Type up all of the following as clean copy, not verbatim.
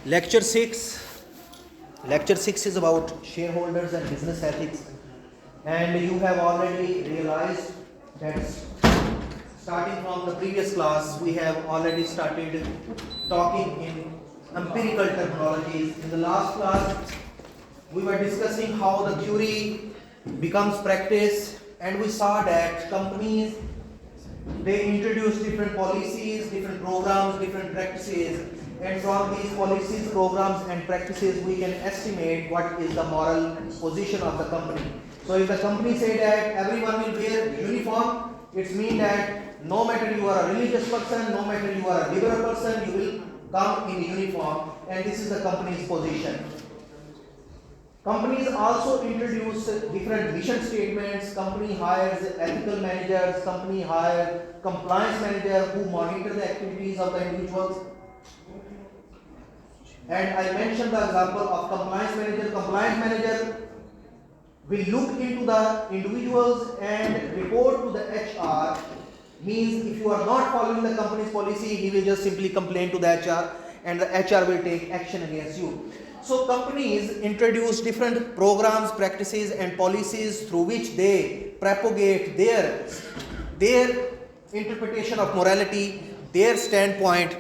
Lecture 6. Lecture 6 is about shareholders and business ethics. And you have already realized that starting from the previous class, we have already started talking in empirical terminologies. In the last class, we were discussing how the theory becomes practice, and we saw that companies, they introduce different policies, different programs, different practices, and from these policies, programs and practices we can estimate what is the moral position of the company. So if the company say that everyone will wear uniform, it means that no matter you are a religious person, no matter you are a liberal person, you will come in uniform, and this is the company's position. Companies also introduce different mission statements. Company hires ethical managers, company hires compliance managers who monitor the activities of the individuals. And I mentioned the example of compliance manager. Compliance manager will look into the individuals and report to the HR. Means if you are not following the company's policy, he will just simply complain to the HR, and the HR will take action against you. So companies introduce different programs, practices and policies through which they propagate their interpretation of morality, their standpoint.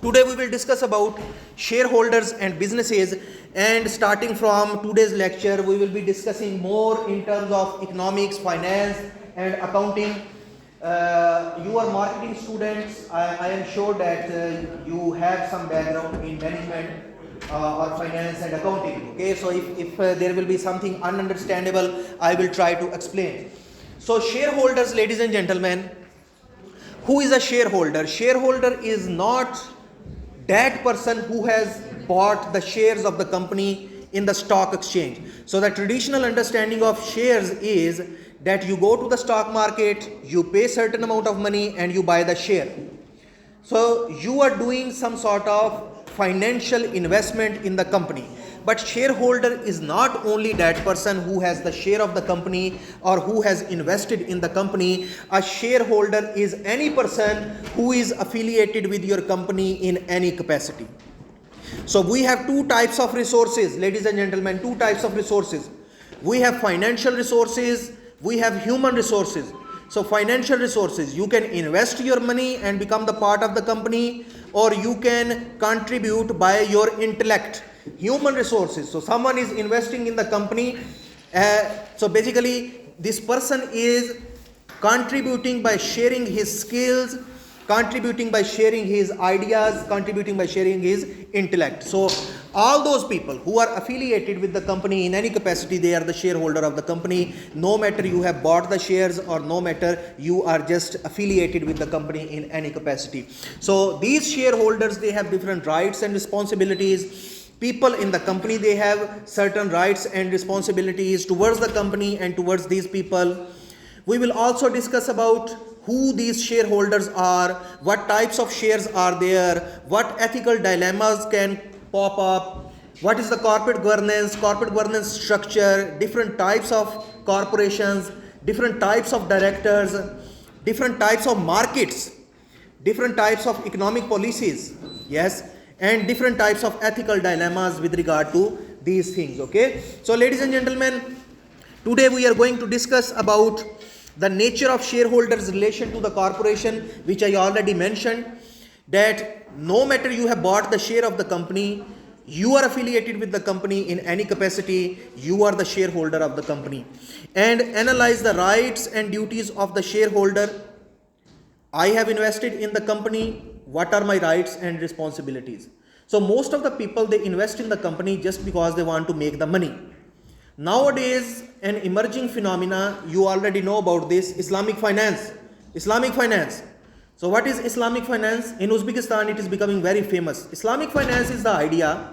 Today we will discuss about shareholders and businesses, and starting from today's lecture we will be discussing more in terms of economics, finance and accounting. You are marketing students. I am sure that you have some background in management or finance and accounting. Okay, so if there will be something ununderstandable, I will try to explain. So shareholders, ladies and gentlemen, who is a shareholder? Shareholder is not that person who has bought the shares of the company in the stock exchange. So the traditional understanding of shares is that you go to the stock market, you pay certain amount of money and you buy the share. So you are doing some sort of financial investment in the company. But shareholder is not only that person who has the share of the company or who has invested in the company. A shareholder is any person who is affiliated with your company in any capacity. So we have two types of resources, ladies and gentlemen, two types of resources. We have financial resources, we have human resources. So financial resources, you can invest your money and become the part of the company, or you can contribute by your intellect. Human resources, so someone is investing in the company, so basically this person is contributing by sharing his skills, contributing by sharing his ideas, contributing by sharing his intellect. So all those people who are affiliated with the company in any capacity, they are the shareholder of the company, no matter you have bought the shares or no matter you are just affiliated with the company in any capacity. So these shareholders, they have different rights and responsibilities. People in the company, they have certain rights and responsibilities towards the company and towards these people. We will also discuss about who these shareholders are, what types of shares are there, what ethical dilemmas can pop up, what is the corporate governance structure, different types of corporations, different types of directors, different types of markets, different types of economic policies, yes, and different types of ethical dilemmas with regard to these things. Okay, so ladies and gentlemen, today we are going to discuss about the nature of shareholders' relation to the corporation, which I already mentioned, that no matter you have bought the share of the company, you are affiliated with the company in any capacity, you are the shareholder of the company. And analyze the rights and duties of the shareholder. I have invested in the company, what are my rights and responsibilities? So most of the people, they invest in the company just because they want to make the money. Nowadays, an emerging phenomena, you already know about this, Islamic finance. Islamic finance. So what is Islamic finance? In Uzbekistan, it is becoming very famous. Islamic finance is the idea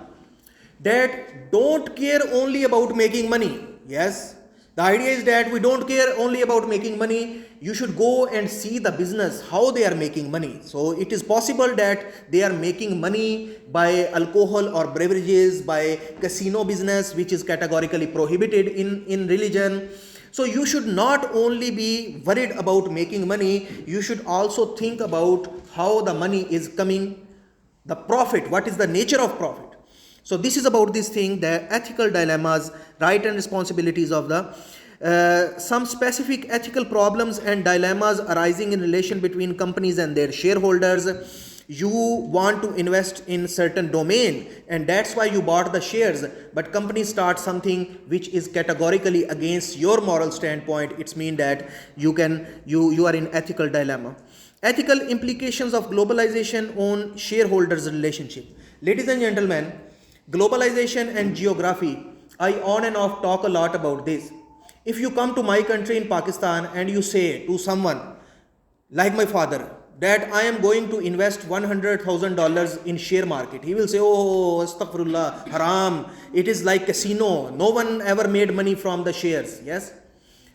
that don't care only about making money. Yes, the idea is that we don't care only about making money. You should go and see the business, how they are making money. So it is possible that they are making money by alcohol or beverages, by casino business, which is categorically prohibited in religion. So you should not only be worried about making money, you should also think about how the money is coming, The profit, what is the nature of profit? So this is about this thing, the ethical dilemmas, right and responsibilities of the some specific ethical problems and dilemmas arising in relation between companies and their shareholders. You want to invest in certain domain and that's why you bought the shares, but company starts something which is categorically against your moral standpoint. It's mean that you are in ethical dilemma. Ethical implications of globalization on shareholders relationship. Ladies and gentlemen, globalization and geography, I on and off talk a lot about this. If you come to my country in Pakistan and you say to someone like my father that I am going to invest $100,000 in share market, he will say, oh, astaghfirullah, haram, it is like casino, no one ever made money from the shares. Yes,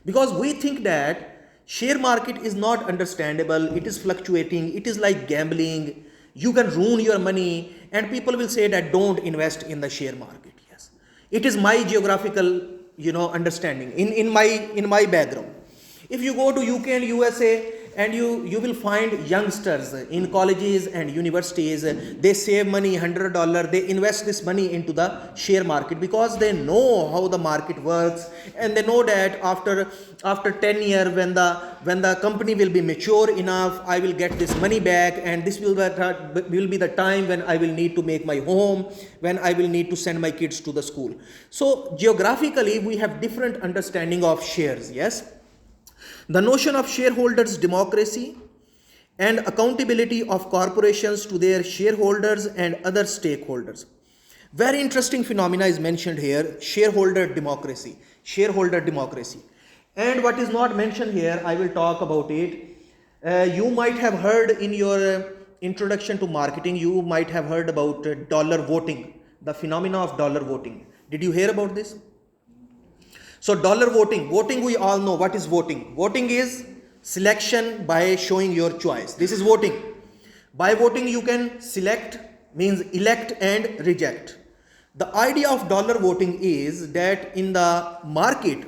because we think that share market is not understandable, it is fluctuating, it is like gambling, you can ruin your money, and people will say that don't invest in the share market. Yes, it is my geographical understanding in my background. If you go to UK and USA and you will find youngsters in colleges and universities, they save money, $100, they invest this money into the share market because they know how the market works, and they know that after 10 years when the company will be mature enough, I will get this money back, and this will be the time when I will need to make my home, when I will need to send my kids to the school. So geographically we have different understanding of shares. Yes, the notion of shareholders democracy and accountability of corporations to their shareholders and other stakeholders. Very interesting phenomena is mentioned here, shareholder democracy. And what is not mentioned here, I will talk about it. You might have heard in your introduction to marketing, you might have heard about dollar voting, the phenomena of dollar voting. Did you hear about this? So dollar voting we all know what is voting. Voting is selection by showing your choice. This is voting. By voting you can select, means elect and reject. The idea of dollar voting is that in the market,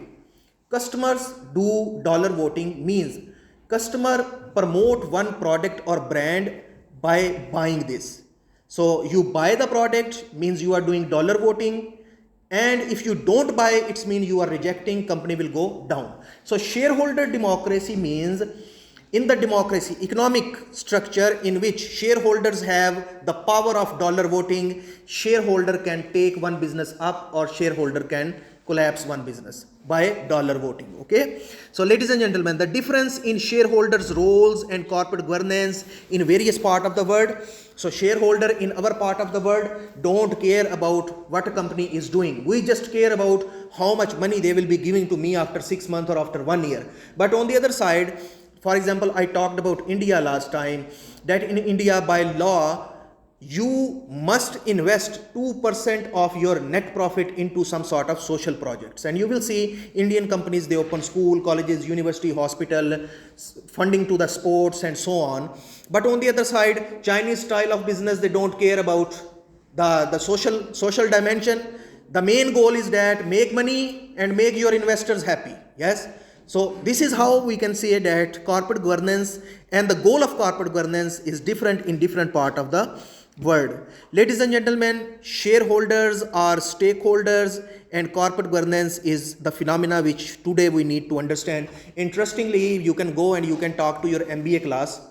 customers do dollar voting, means customer promote one product or brand by buying this. So you buy the product, means you are doing dollar voting. And if you don't buy, it means you are rejecting, company will go down. So shareholder democracy means in the democracy, economic structure in which shareholders have the power of dollar voting, shareholder can take one business up or shareholder can collapse one business by dollar voting. Okay. So ladies and gentlemen, the difference in shareholders' roles and corporate governance in various parts of the world. So shareholder in our part of the world don't care about what a company is doing. We just care about how much money they will be giving to me after 6 months or after 1 year. But on the other side, for example, I talked about India last time, that in India by law, you must invest 2% of your net profit into some sort of social projects. And you will see Indian companies, they open school, colleges, university, hospital, funding to the sports and so on. But on the other side, Chinese style of business, they don't care about the social dimension. The main goal is that make money and make your investors happy. Yes. So this is how we can say that corporate governance and the goal of corporate governance is different in different part of the world. Ladies and gentlemen, shareholders are stakeholders and corporate governance is the phenomena which today we need to understand. Interestingly, you can go and you can talk to your MBA class,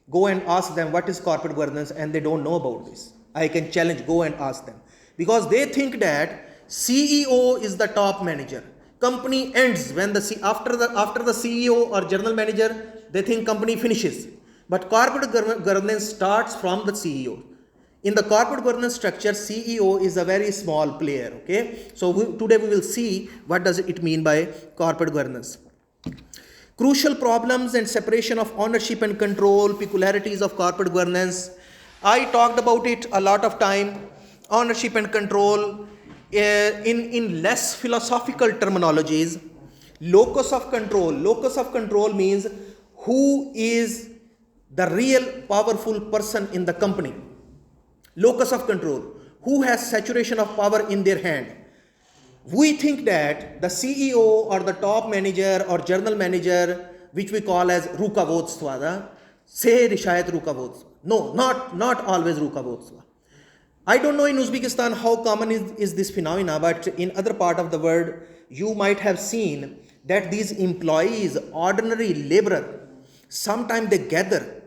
go and ask them what is corporate governance, and they don't know about this. I can challenge, go and ask them, because they think that CEO is the top manager. Company ends when after the CEO or general manager, they think company finishes. But corporate governance starts from the CEO. In the corporate governance structure, CEO is a very small player. Okay, so today we will see what does it mean by corporate governance. Crucial problems and separation of ownership and control, peculiarities of corporate governance. I talked about it a lot of time. Ownership and control in less philosophical terminologies. Locus of control. Locus of control means who is the real powerful person in the company. Locus of control, who has saturation of power in their hand. We think that the CEO or the top manager or general manager, which we call as rukavodstva, se rishayat rukavodstva. No, not always ruka botswa. I don't know in Uzbekistan how common is this phenomena, but in other part of the world, you might have seen that these employees, ordinary laborer, sometimes they gather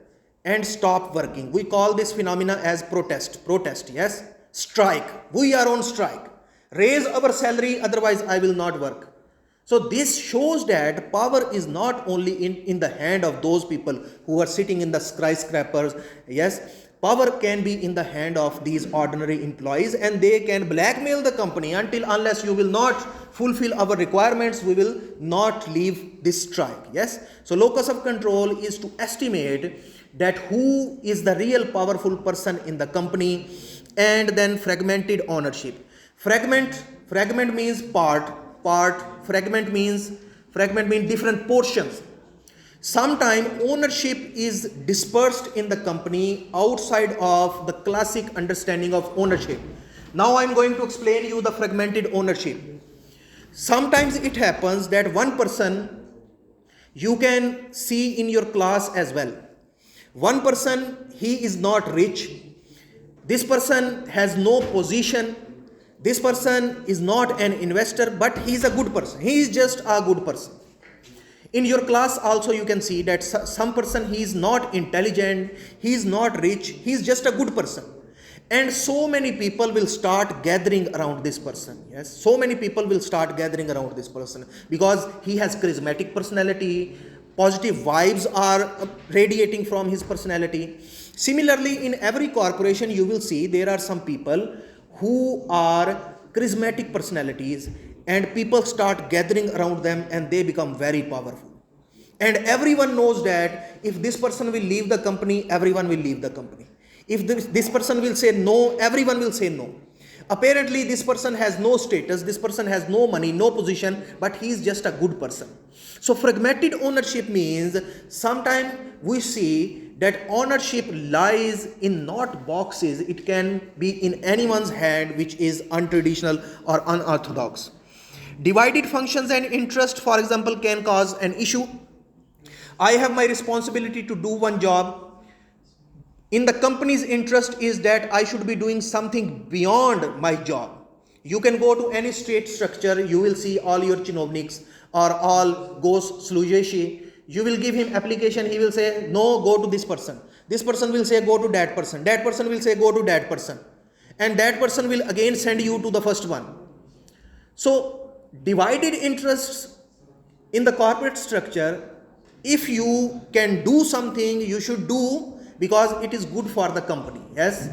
and stop working. We call this phenomena as protest, yes, strike. We are on strike. Raise our salary, otherwise I will not work. So this shows that power is not only in the hand of those people who are sitting in the skyscrapers. Yes, power can be in the hand of these ordinary employees, and they can blackmail the company unless you will not fulfill our requirements, we will not leave this strike. Yes, so locus of control is to estimate that who is the real powerful person in the company. And then fragmented ownership. Fragment means part. Fragment means different portions. Sometimes ownership is dispersed in the company outside of the classic understanding of ownership. Now I am going to explain you the fragmented ownership. Sometimes it happens that one person you can see in your class as well. One person, he is not rich. This person has no position. This person is not an investor, but he is a good person. He is just a good person. In your class also you can see that some person, he is not intelligent, he is not rich, he is just a good person. And so many people will start gathering around this person. Yes, so many people will start gathering around this person because he has charismatic personality, positive vibes are radiating from his personality. Similarly, in every corporation you will see there are some people who are charismatic personalities, and people start gathering around them and they become very powerful. And everyone knows that if this person will leave the company, everyone will leave the company. If this person will say no, everyone will say no. Apparently this person has no status, this person has no money, no position, but he is just a good person. So fragmented ownership means sometimes we see that ownership lies in not boxes, it can be in anyone's hand which is untraditional or unorthodox. Divided functions and interest, for example, can cause an issue. I have my responsibility to do one job. In the company's interest is that I should be doing something beyond my job. You can go to any state structure, you will see all your chinovniks or all ghost slujeshi. You will give him application, he will say, no, go to this person. This person will say, go to that person. That person will say, go to that person. And that person will again send you to the first one. So, divided interests in the corporate structure, if you can do something, you should do because it is good for the company. Yes,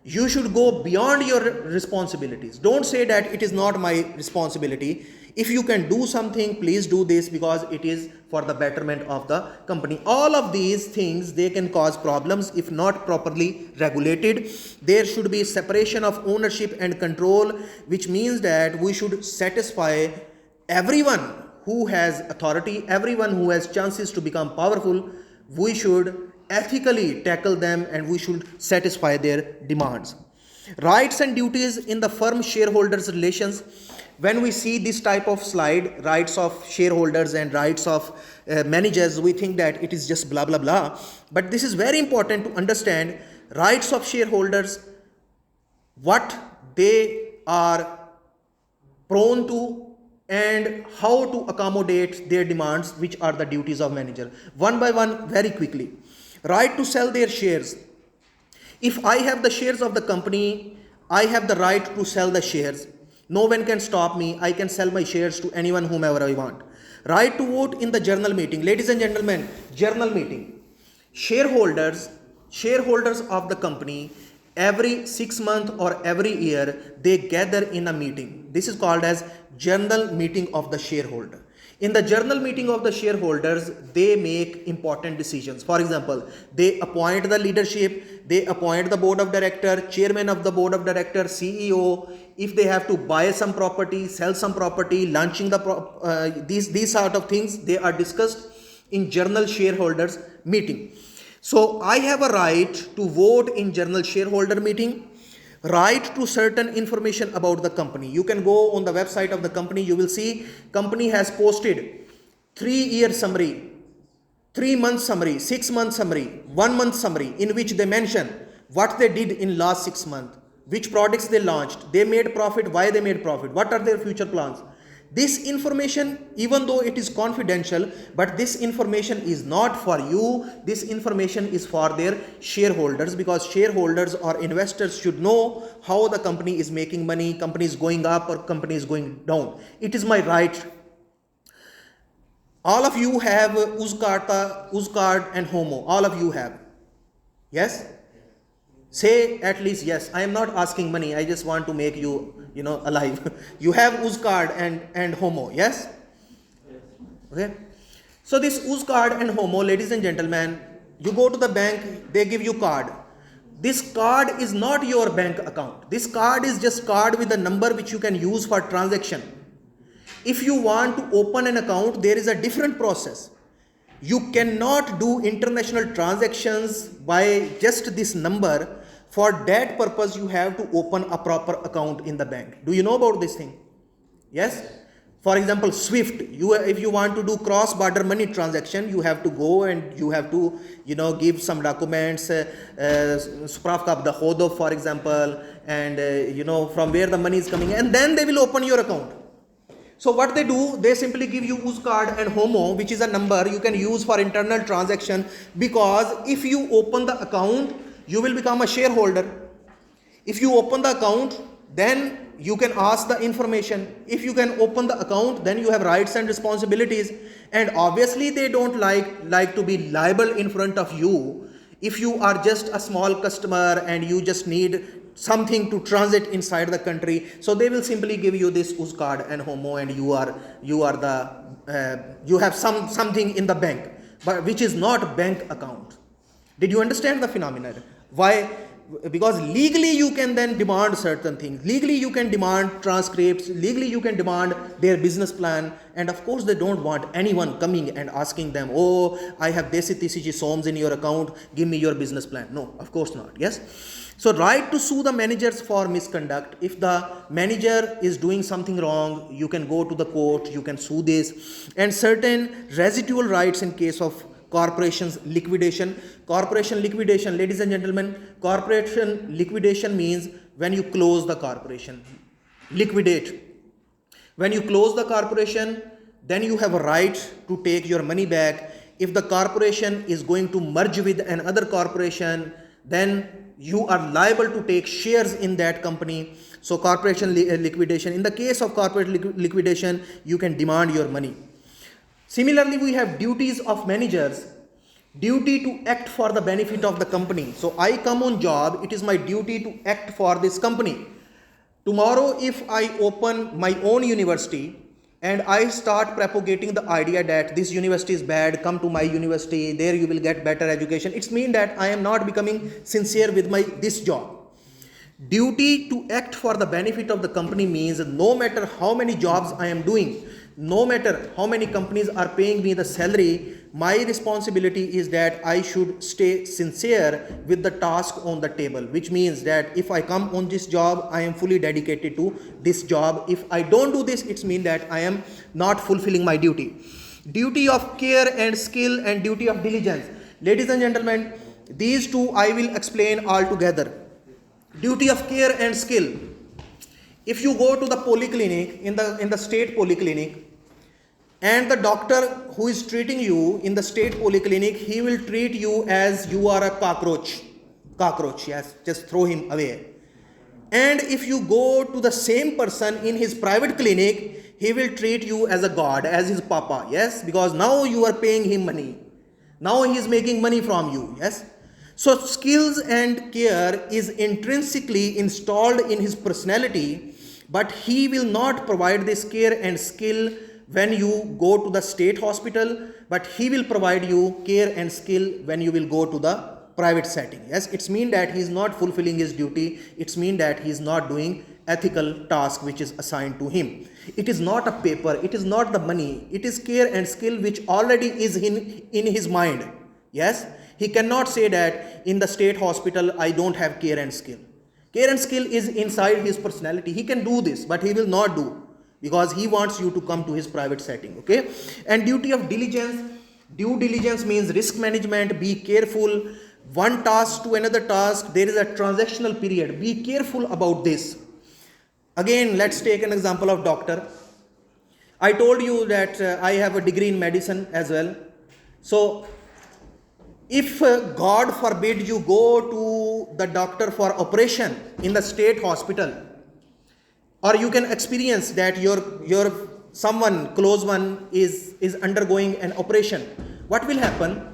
you should go beyond your responsibilities. Don't say that it is not my responsibility. If you can do something, please do this because it is for the betterment of the company. All of these things, they can cause problems if not properly regulated. There should be separation of ownership and control, which means that we should satisfy everyone who has authority, everyone who has chances to become powerful. We should ethically tackle them and we should satisfy their demands. Rights and duties in the firm shareholders relations. When we see this type of slide, rights of shareholders and rights of managers, we think that it is just blah blah blah. But this is very important to understand. Rights of shareholders, what they are prone to and how to accommodate their demands, which are the duties of manager. One by one, very quickly. Right to sell their shares. If I have the shares of the company, I have the right to sell the shares. No one can stop me. I can sell my shares to anyone whomever I want. Right to vote in the general meeting. Ladies and gentlemen, general meeting. Shareholders of the company, every 6 months or every year, they gather in a meeting. This is called as general meeting of the shareholder. In the general meeting of the shareholders, they make important decisions. For example, they appoint the leadership, they appoint the board of director, chairman of the board of director, CEO. If they have to buy some property, sell some property, launching these sort of things, they are discussed in general shareholders meeting. So I have a right to vote in general shareholder meeting. Right to certain information about the company. You can go on the website of the company, you will see company has posted 3-year summary 3-month summary, 6-month summary, 1-month summary, in which they mention what they did in last 6 months, which products they launched, they made profit, why they made profit, what are their future plans. This information, even though it is confidential, but this information is not for you. This information is for their shareholders, because shareholders or investors should know how the company is making money, company is going up or company is going down. It is my right. All of you have Uzcard and Homo. All of you have. Yes? Say at least yes. I am not asking money. I just want to make you, alive. You have Uzcard and Homo. Yes? Okay. So this Uzcard and Homo, ladies and gentlemen, you go to the bank, they give you card. This card is not your bank account. This card is just card with a number which you can use for transaction. If you want to open an account, there is a different process. You cannot do international transactions by just this number. For that purpose, you have to open a proper account in the bank. Do you know about this thing? Yes? For example, SWIFT. If you want to do cross-border money transaction, you have to go and you have to, give some documents, Spravka of the Hodov, for example, and, from where the money is coming, and then they will open your account. So what they do, they simply give you Uzcard and Homo, which is a number you can use for internal transaction, because if you open the account, you will become a shareholder. If you open the account, then you can ask the information. If you can open the account, then you have rights and responsibilities. And obviously they don't like to be liable in front of you. If you are just a small customer and you just need something to transit inside the country, so they will simply give you this Uzcard and Homo, and you have something in the bank, but which is not bank account. Did you understand the phenomenon? Why? Because legally you can then demand certain things. Legally you can demand transcripts. Legally you can demand their business plan. And of course they don't want anyone coming and asking them, oh, I have desi TCG SOMs in your account, give me your business plan. No, of course not. Yes. So right to sue the managers for misconduct. If the manager is doing something wrong, you can go to the court, you can sue this. And certain residual rights in case of corporation's liquidation. Corporation liquidation, ladies and gentlemen, corporation liquidation means when you close the corporation. Liquidate. When you close the corporation, then you have a right to take your money back. If the corporation is going to merge with another corporation, then you are liable to take shares in that company. So corporation liquidation. In the case of corporate liquidation, you can demand your money. Similarly, we have duties of managers. Duty to act for the benefit of the company. So I come on job, it is my duty to act for this company. Tomorrow, if I open my own university and I start propagating the idea that this university is bad, come to my university, there you will get better education, it's mean that I am not becoming sincere with this job. Duty to act for the benefit of the company means no matter how many jobs I am doing, no matter how many companies are paying me the salary, my responsibility is that I should stay sincere with the task on the table, which means that if I come on this job, I am fully dedicated to this job. If I don't do this, it means that I am not fulfilling my duty. Duty of care and skill and duty of diligence. Ladies and gentlemen, these two I will explain all together. Duty of care and skill. If you go to the polyclinic, in the state polyclinic, and the doctor who is treating you in the state polyclinic, he will treat you as you are a cockroach. Cockroach, yes, just throw him away. And if you go to the same person in his private clinic, he will treat you as a god, as his papa, yes, because now you are paying him money. Now he is making money from you, yes. So skills and care is intrinsically installed in his personality, but he will not provide this care and skill when you go to the state hospital, but he will provide you care and skill when you will go to the private setting. Yes, it's mean that he is not fulfilling his duty. It's mean that he is not doing ethical task which is assigned to him. It is not a paper. It is not the money. It is care and skill which already is in his mind. Yes, he cannot say that in the state hospital I don't have care and skill. Care and skill is inside his personality. He can do this, but he will not do, because he wants you to come to his private setting. Okay. And duty of diligence. Due diligence means risk management. Be careful. One task to another task, there is a transactional period. Be careful about this. Again, let's take an example of doctor. I told you that I have a degree in medicine as well. So, if God forbid you go to the doctor for operation in the state hospital, or you can experience that your someone close one is undergoing an operation, what will happen?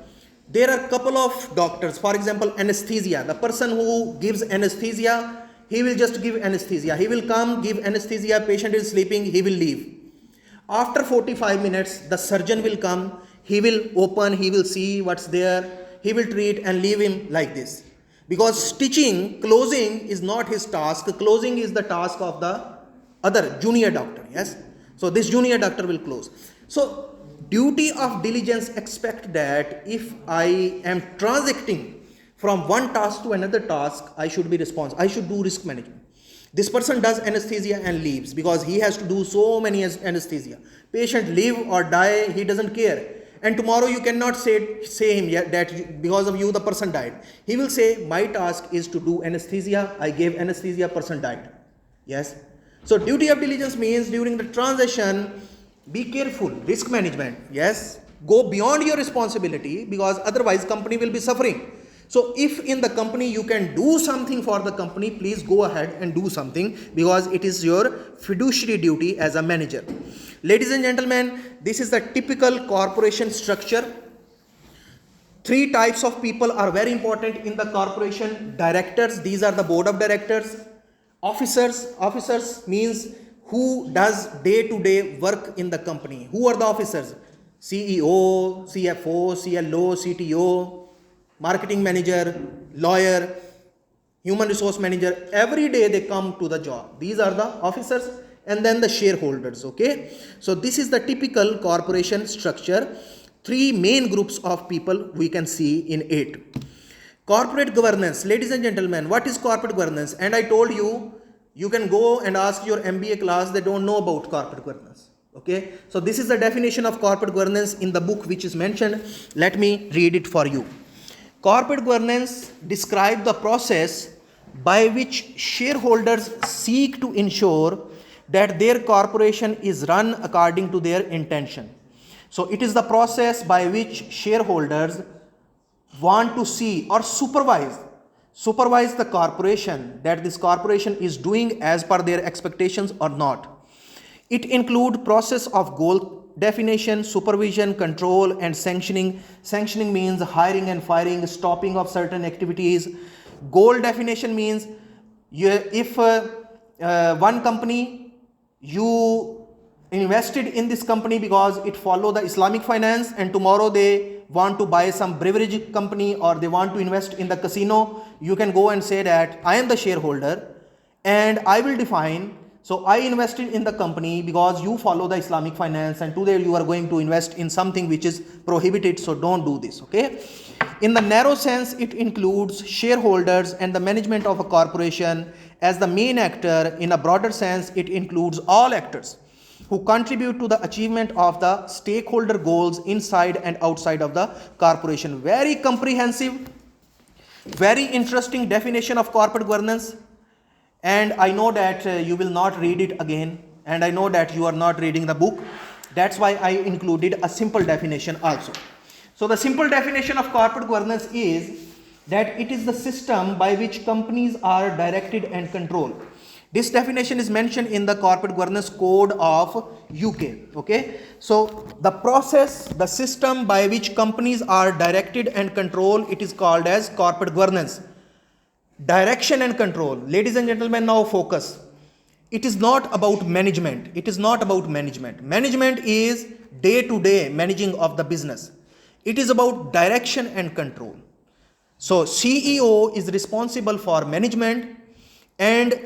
There are couple of doctors, for example anesthesia. The person who gives anesthesia, he will just give anesthesia. He will come, give anesthesia, patient is sleeping, he will leave. After 45 minutes, the surgeon will come, he will open, he will see what's there, he will treat and leave him like this. Because stitching, closing is not his task, closing is the task of the other junior doctor, yes. So this junior doctor will close. So duty of diligence expect that if I am transacting from one task to another task, I should be responsible, I should do risk management. This person does anesthesia and leaves because he has to do so many anesthesia. Patient live or die, he doesn't care. And tomorrow you cannot say him that because of you the person died. He will say, my task is to do anesthesia, I gave anesthesia, person died. Yes. So duty of diligence means during the transaction, be careful, risk management. Yes. Go beyond your responsibility because otherwise company will be suffering. So if in the company you can do something for the company, please go ahead and do something because it is your fiduciary duty as a manager. Ladies and gentlemen, this is the typical corporation structure. Three types of people are very important in the corporation. Directors, these are the board of directors. Officers means who does day-to-day work in the company. Who are the officers? CEO, CFO, CLO, CTO, marketing manager, lawyer, human resource manager. Every day they come to the job. These are the officers. And then the shareholders, okay. So this is the typical corporation structure. Three main groups of people we can see in it. Corporate governance. Ladies and gentlemen, what is corporate governance? And I told you, you can go and ask your MBA class, they don't know about corporate governance. Okay. So this is the definition of corporate governance in the book which is mentioned. Let me read it for you. Corporate governance describes the process by which shareholders seek to ensure that their corporation is run according to their intention. So it is the process by which shareholders want to see or supervise the corporation, that this corporation is doing as per their expectations or not. It includes process of goal definition, supervision, control and sanctioning. Sanctioning means hiring and firing, stopping of certain activities. Goal definition means if one company, you invested in this company because it follow the Islamic finance and tomorrow they want to buy some beverage company or they want to invest in the casino, you can go and say that I am the shareholder and I will define, so I invested in the company because you follow the Islamic finance and today you are going to invest in something which is prohibited, so don't do this, okay. In the narrow sense, it includes shareholders and the management of a corporation as the main actor. In a broader sense, it includes all actors who contribute to the achievement of the stakeholder goals inside and outside of the corporation. Very comprehensive, very interesting definition of corporate governance. And I know that you will not read it again, and I know that you are not reading the book. That's why I included a simple definition also. So the simple definition of corporate governance is that it is the system by which companies are directed and controlled. This definition is mentioned in the Corporate Governance Code of UK. Okay. So the process, the system by which companies are directed and controlled, it is called as corporate governance. Direction and control. Ladies and gentlemen, now focus. It is not about management. It is not about management. Management is day-to-day managing of the business. It is about direction and control. So CEO is responsible for management, and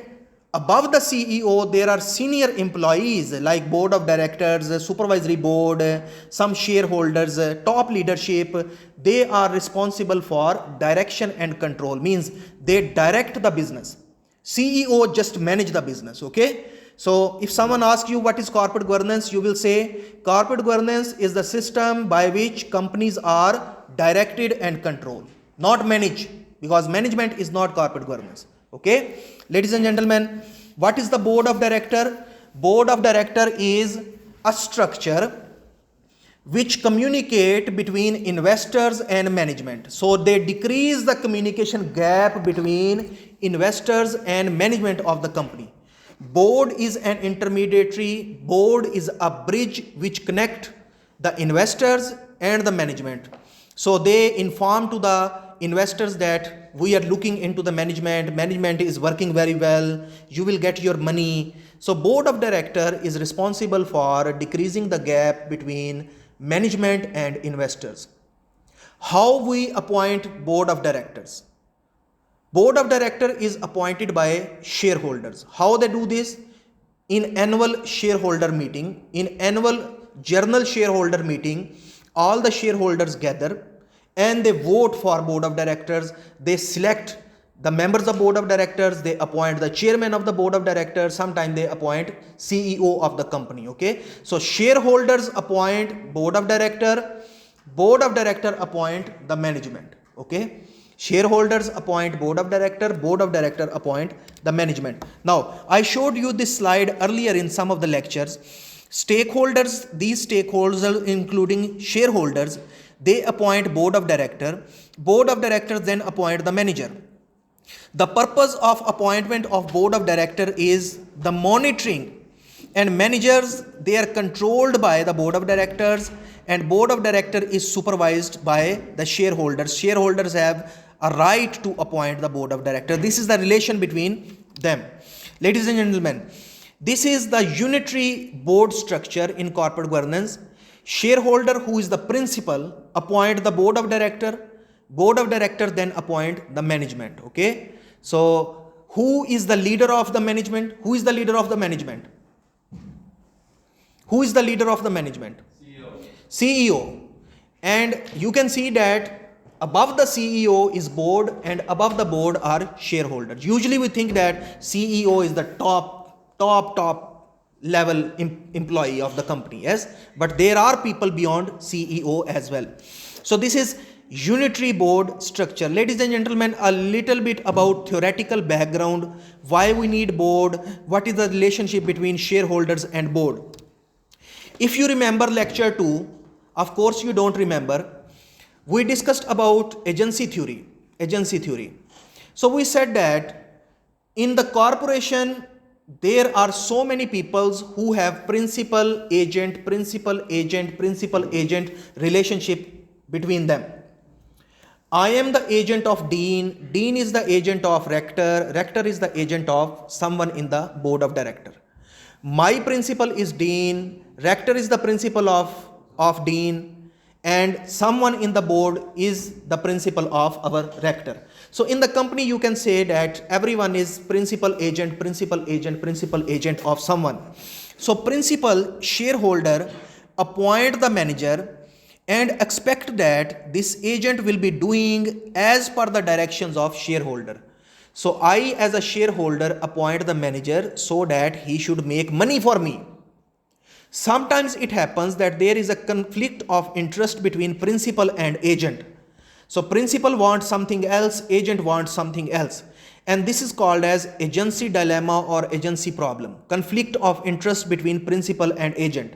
above the CEO there are senior employees like board of directors, supervisory board, some shareholders, top leadership. They are responsible for direction and control, means they direct the business. CEO just manage the business, okay. So if someone asks you what is corporate governance, you will say corporate governance is the system by which companies are directed and controlled, not managed, because management is not corporate governance. Okay, ladies and gentlemen, what is the board of director? Board of director is a structure which communicate between investors and management. So they decrease the communication gap between investors and management of the company. Board is an intermediary. Board is a bridge which connect the investors and the management. So they inform to the investors that we are looking into the management is working very well, you will get your money. So board of director is responsible for decreasing the gap between management and investors. How we appoint board of directors? Board of director is appointed by shareholders. How they do this? In annual shareholder meeting, in annual general shareholder meeting, all the shareholders gather and they vote for board of directors. They select the members of board of directors, they appoint the chairman of the board of directors, sometimes they appoint CEO of the company. Okay, so shareholders appoint board of director appoint the management. Okay, shareholders appoint board of director appoint the management. Now I showed you this slide earlier in some of the lectures. Stakeholders, these stakeholders including shareholders, they appoint board of directors then appoint the manager. The purpose of appointment of board of director is the monitoring, and managers, they are controlled by the board of directors, and board of director is supervised by the shareholders. Shareholders have a right to appoint the board of director. This is the relation between them. Ladies and gentlemen, this is the unitary board structure in corporate governance. Shareholder, who is the principal, appoint the board of director then appoint the management. Okay, so who is the leader of the management? Who is the leader of the management? CEO. And you can see that above the CEO is board and above the board are shareholders. Usually we think that CEO is the top level employee of the company, yes, but there are people beyond CEO as well. So this is unitary board structure. Ladies and gentlemen, a little bit about theoretical background, why we need board, what is the relationship between shareholders and board. If you remember lecture 2, of course you don't remember, we discussed about agency theory. So we said that in the corporation there are so many people who have principal agent relationship between them. I am the agent of dean is the agent of rector is the agent of someone in the board of director. My principal is dean, rector is the principal of dean, and someone in the board is the principal of our rector. So in the company you can say that everyone is principal agent of someone. So principal shareholder appoint the manager and expect that this agent will be doing as per the directions of shareholder. So I as a shareholder appoint the manager so that he should make money for me. Sometimes it happens that there is a conflict of interest between principal and agent. So principal wants something else, agent wants something else. And this is called as agency dilemma or agency problem. Conflict of interest between principal and agent.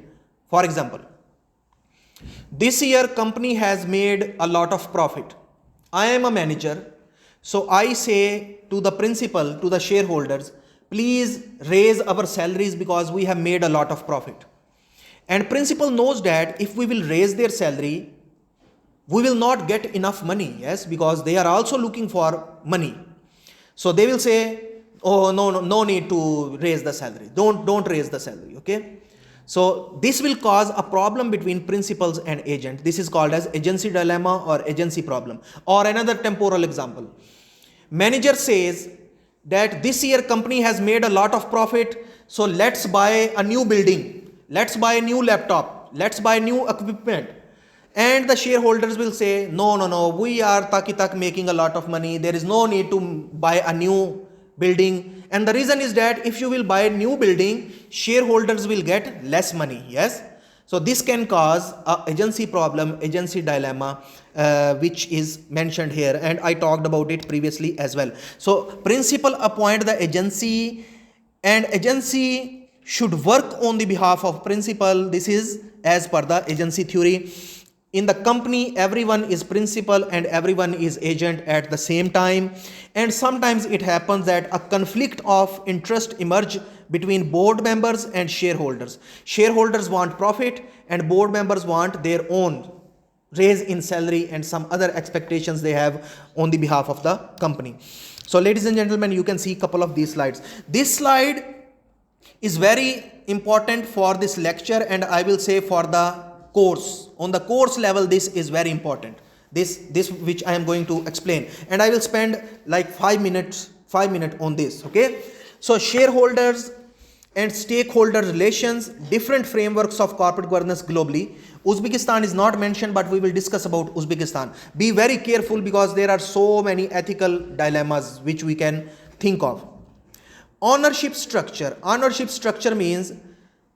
For example, this year company has made a lot of profit. I am a manager. So I say to the principal, to the shareholders, please raise our salaries because we have made a lot of profit. And principal knows that if we will raise their salary, we will not get enough money, yes, because they are also looking for money. So they will say, oh, no need to raise the salary. Don't raise the salary, okay? So this will cause a problem between principals and agent. This is called as agency dilemma or agency problem. Or another temporal example. Manager says that this year company has made a lot of profit, so let's buy a new building, let's buy a new laptop, let's buy new equipment. And the shareholders will say, no, we are making a lot of money, there is no need to buy a new building, And the reason is that if you will buy a new building, shareholders will get less money. Yes. So this can cause a agency problem, agency dilemma, which is mentioned here, and I talked about it previously as well. So principal appoint the agency, and agency should work on the behalf of principal. This is as per the agency theory. In the company, everyone is principal and everyone is agent at the same time, and sometimes it happens that a conflict of interest emerge between board members and shareholders. Shareholders want profit and board members want their own raise in salary and some other expectations they have on the behalf of the company. So ladies and gentlemen, you can see a couple of these slides. This slide is very important for this lecture, and I will say for the course. On the course level, this is very important. This which I am going to explain, and I will spend like 5 minutes on this. Okay. So shareholders and stakeholder relations, different frameworks of corporate governance globally. Uzbekistan is not mentioned, but we will discuss about Uzbekistan. Be very careful because there are so many ethical dilemmas which we can think of. Ownership structure. Ownership structure means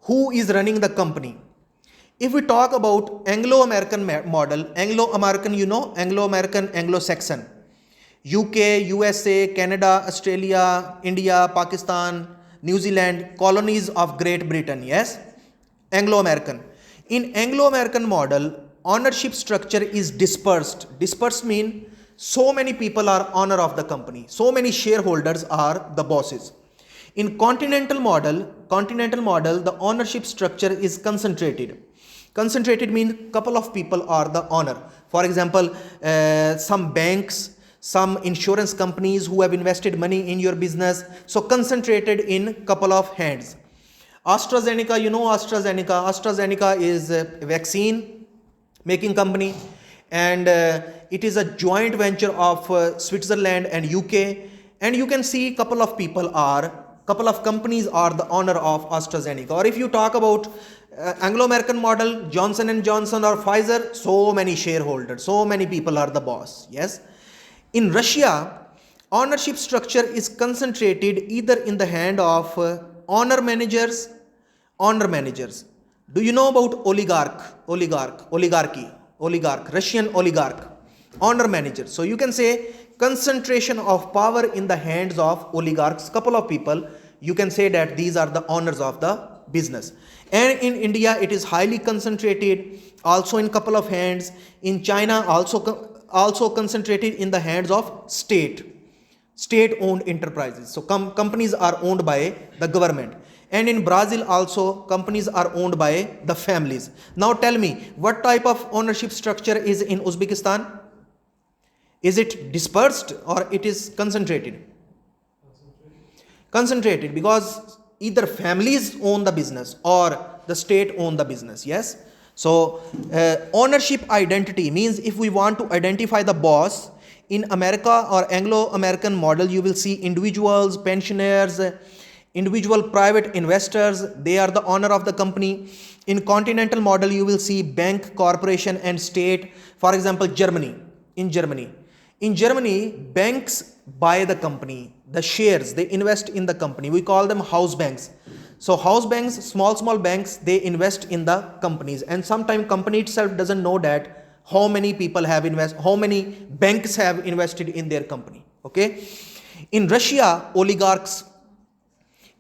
who is running the company. If we talk about Anglo-American model, Anglo-American, Anglo-American, Anglo-Saxon, UK, USA, Canada, Australia, India, Pakistan, New Zealand, colonies of Great Britain, yes? Anglo-American. In Anglo-American model, ownership structure is dispersed. Dispersed means so many people are owner of the company. So many shareholders are the bosses. In continental model, the ownership structure is concentrated. Concentrated means couple of people are the owner. For example, some banks, some insurance companies who have invested money in your business. So concentrated in couple of hands. AstraZeneca, AstraZeneca. AstraZeneca is a vaccine making company, and it is a joint venture of Switzerland and UK. And you can see couple of companies are the owner of AstraZeneca. Or if you talk about Anglo-American model, Johnson & Johnson or Pfizer, so many shareholders, so many people are the boss. Yes. In Russia, ownership structure is concentrated either in the hand of owner managers. Do you know about oligarchy, Russian oligarch, owner managers? So you can say concentration of power in the hands of oligarchs, couple of people. You can say that these are the owners of the business. And in India, it is highly concentrated, also in couple of hands. In China, also concentrated in the hands of state-owned enterprises. So companies are owned by the government. And in Brazil also, companies are owned by the families. Now tell me, what type of ownership structure is in Uzbekistan? Is it dispersed or it is concentrated? Concentrated, because either families own the business or the state own the business. Yes. So ownership identity means if we want to identify the boss, in America or Anglo-American model, you will see individuals, pensioners, individual private investors, they are the owner of the company. In continental model, you will see bank, corporation and state. For example, In Germany, banks buy the company, the shares, they invest in the company. We call them house banks. So house banks, small banks, they invest in the companies, and sometimes company itself doesn't know that how many banks have invested in their company. Okay. In Russia, oligarchs,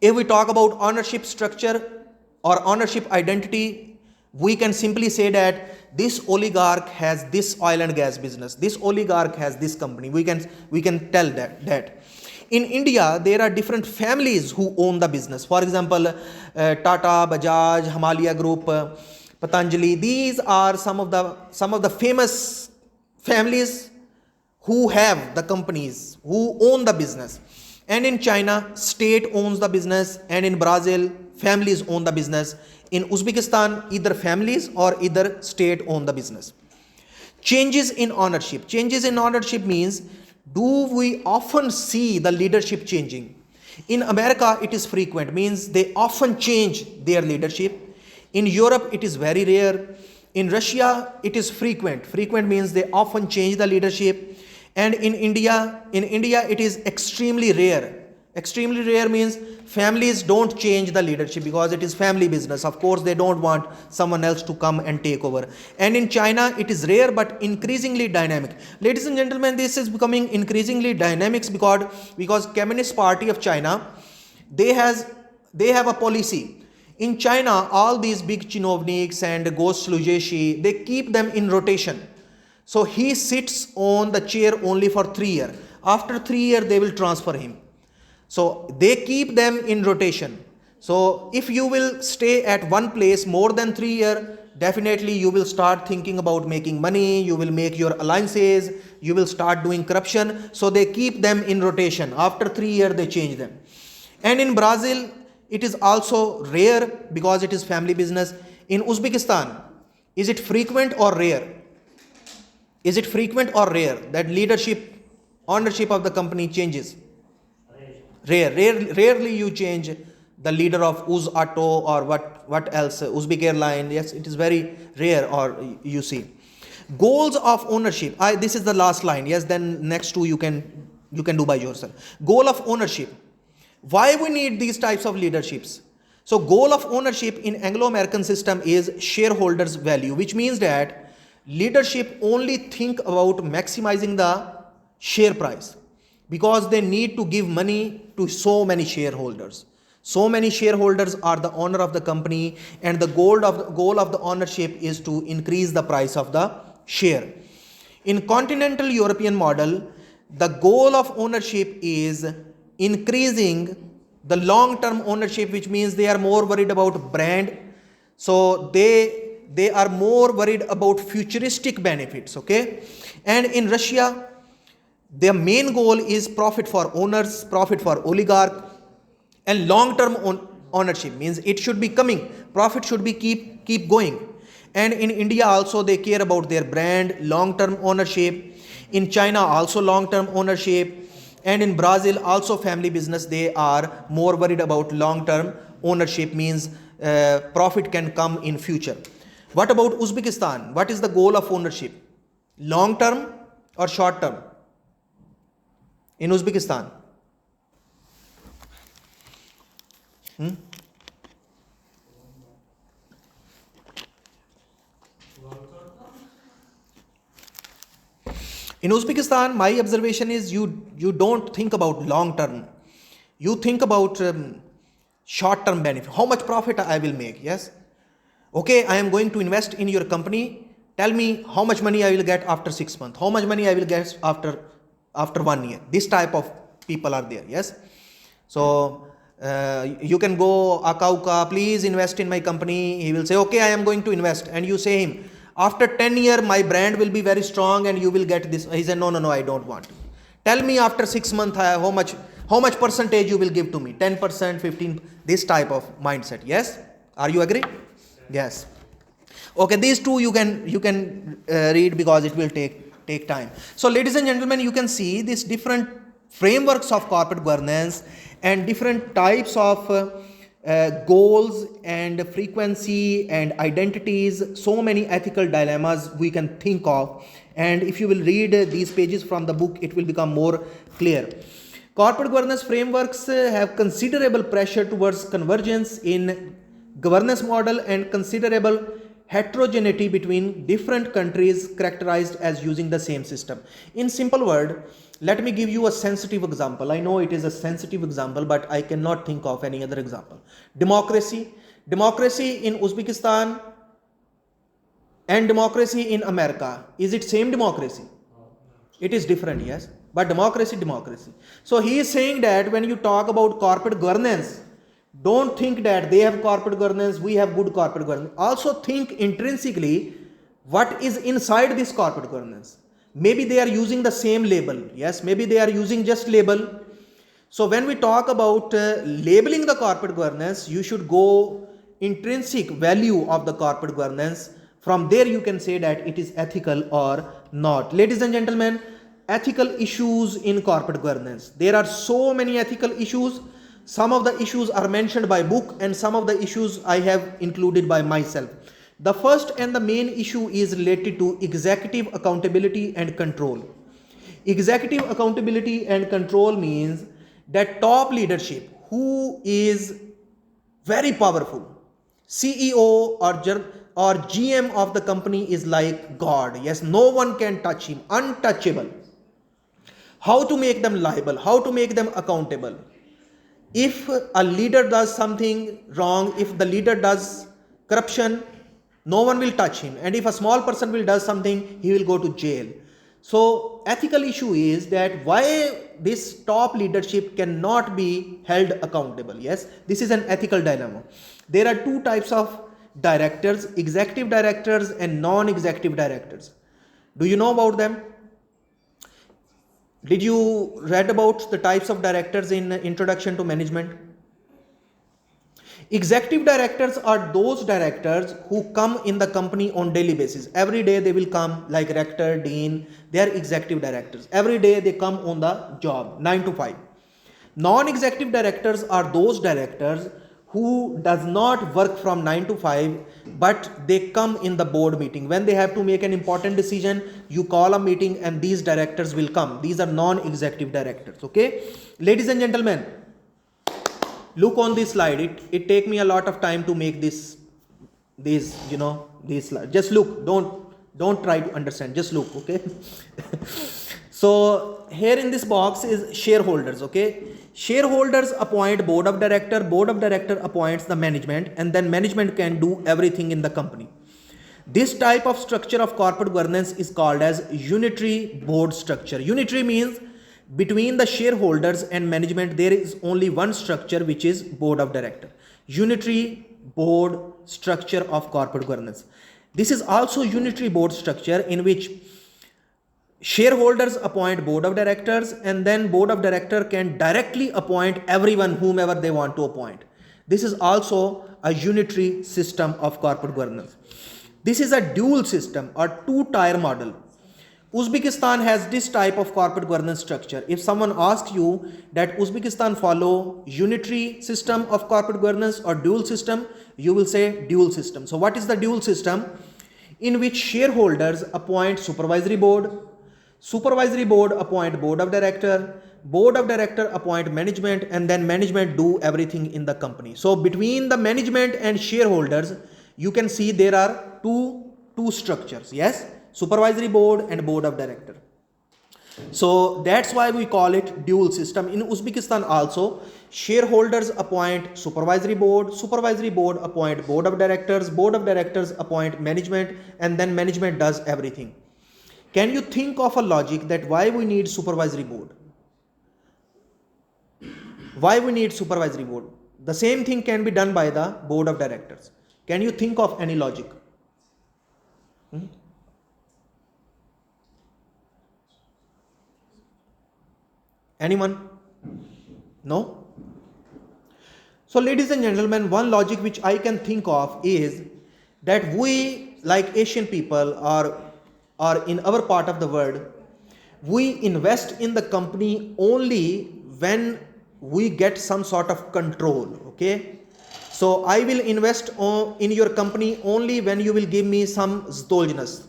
if we talk about ownership structure or ownership identity, we can simply say that this oligarch has this oil and gas business, this oligarch has this company. We can tell that. In India, there are different families who own the business. For example, Tata, Bajaj, Himalaya Group, Patanjali. These are some of the famous families who have the companies, who own the business. And in China, state owns the business, and in Brazil, families own the business. In Uzbekistan, either families or either state own the business. Changes in ownership. Changes in ownership means, do we often see the leadership changing? In America, it is frequent, means they often change their leadership. In Europe, it is very rare. In Russia, it is frequent. Frequent means they often change the leadership. And in India, it is extremely rare. Extremely rare means families don't change the leadership because it is family business. Of course, they don't want someone else to come and take over. And in China, it is rare but increasingly dynamic. Ladies and gentlemen, this is becoming increasingly dynamic because Communist Party of China, they have a policy. In China, all these big chinovniks and ghost slujeshi, they keep them in rotation. So he sits on the chair only for 3 years. After 3 years, they will transfer him. So they keep them in rotation. So if you will stay at one place more than 3 years, definitely you will start thinking about making money, you will make your alliances, you will start doing corruption. So they keep them in rotation. After 3 years, they change them. And in Brazil, it is also rare because it is family business. In Uzbekistan, is it frequent or rare? Is it frequent or rare that ownership of the company changes? Rarely you change the leader of Uz Auto or what else, Uzbek Airline. Yes, it is very rare, or you see. Goals of ownership. This is the last line. Yes, then next two you can do by yourself. Goal of ownership. Why we need these types of leaderships? So goal of ownership in Anglo-American system is shareholders value, which means that leadership only think about maximizing the share price, because they need to give money to so many shareholders. So many shareholders are the owner of the company, and the goal of the ownership is to increase the price of the share. In continental European model, the goal of ownership is increasing the long-term ownership, which means they are more worried about brand. So they are more worried about futuristic benefits, okay? And in Russia, their main goal is profit for owners, profit for oligarch, and long-term ownership means it should be coming. Profit should be keep going. And in India also, they care about their brand, long-term ownership. In China also long-term ownership. And in Brazil also family business, they are more worried about long-term ownership, means profit can come in future. What about Uzbekistan? What is the goal of ownership? Long-term or short-term? In Uzbekistan? In Uzbekistan, my observation is you don't think about long term. You think about short term benefit. How much profit I will make? Yes. Okay, I am going to invest in your company. Tell me how much money I will get after 6 months. How much money I will get after 1 year. This type of people are there. Yes. So you can go Akauka, please invest in my company. He will say, okay, I am going to invest, and you say him, after 10 years, my brand will be very strong and you will get this. He said, no, I don't want. Tell me after 6 months, how much percentage you will give to me? 10%, 15%, this type of mindset. Yes? Are you agree? Yes. Okay, these two you can read because it will take time. So ladies and gentlemen, you can see these different frameworks of corporate governance and different types of goals and frequency and identities, so many ethical dilemmas we can think of. And if you will read these pages from the book, it will become more clear. Corporate governance frameworks have considerable pressure towards convergence in governance model and considerable heterogeneity between different countries characterized as using the same system. In simple word, let me give you a sensitive example. I know it is a sensitive example, but I cannot think of any other example. Democracy in Uzbekistan and democracy in America. Is it same democracy? It is different, yes. But democracy. So he is saying that when you talk about corporate governance, don't think that they have corporate governance, we have good corporate governance. Also think intrinsically what is inside this corporate governance. Maybe they are using the same label. Yes, maybe they are using just label. So when we talk about labeling the corporate governance, you should go intrinsic value of the corporate governance. From there you can say that it is ethical or not. Ladies and gentlemen, ethical issues in corporate governance. There are so many ethical issues. Some of the issues are mentioned by book and some of the issues I have included by myself. The first and the main issue is related to executive accountability and control. Executive accountability and control means that top leadership who is very powerful, CEO or GM of the company is like God. Yes, no one can touch him, untouchable. How to make them liable, how to make them accountable. If a leader does something wrong, if the leader does corruption, no one will touch him. And if a small person will do something, he will go to jail. So ethical issue is that why this top leadership cannot be held accountable. Yes, this is an ethical dilemma. There are two types of directors, executive directors and non-executive directors. Do you know about them? Did you read about the types of directors in Introduction to Management? Executive directors are those directors who come in the company on daily basis. Every day they will come, like rector, dean, they are executive directors. Every day they come on the job, 9 to 5. Non-executive directors are those directors who does not work from 9 to 5, but they come in the board meeting. When they have to make an important decision, you call a meeting and these directors will come. These are non-executive directors. Okay, ladies and gentlemen, look on this slide. It take me a lot of time to make these slides. Just look, don't try to understand, just look. Okay. So here in this box is shareholders. Okay, shareholders appoint board of director appoints the management, and then management can do everything in the company. This type of structure of corporate governance is called as unitary board structure. Unitary means between the shareholders and management there is only one structure, which is board of director. Unitary board structure of corporate governance. This is also unitary board structure in which shareholders appoint board of directors, and then board of director can directly appoint everyone whomever they want to appoint. This is also a unitary system of corporate governance. This is a dual system or two-tier model. Uzbekistan has this type of corporate governance structure. If someone asks you that Uzbekistan follow unitary system of corporate governance or dual system, you will say dual system. So what is the dual system? In which shareholders appoint supervisory board appoint board of director appoint management, and then management do everything in the company. So between the management and shareholders, you can see there are two structures. Yes, supervisory board and board of director. So that's why we call it dual system. In Uzbekistan also, shareholders appoint supervisory board appoint board of directors appoint management, and then management does everything. Can you think of a logic that why we need supervisory board? Why we need supervisory board? The same thing can be done by the board of directors. Can you think of any logic? Anyone? No? So ladies and gentlemen, one logic which I can think of is that we, like Asian people or in our part of the world, we invest in the company only when we get some sort of control. Okay, so I will invest in your company only when you will give me some zdoljnas.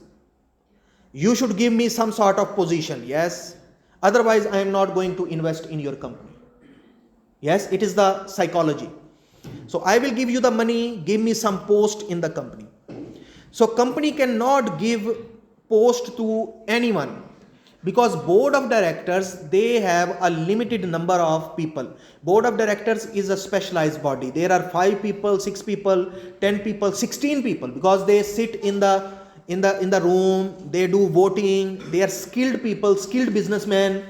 You should give me some sort of position. Yes, otherwise I am not going to invest in your company. Yes, it is the psychology. So I will give you the money, give me some post in the company. So company cannot give post to anyone, because board of directors, they have a limited number of people. Board of directors is a specialized body. There are 5 people, 6 people, 10 people, 16 people, because they sit in the room, they do voting, they are skilled people, skilled businessmen,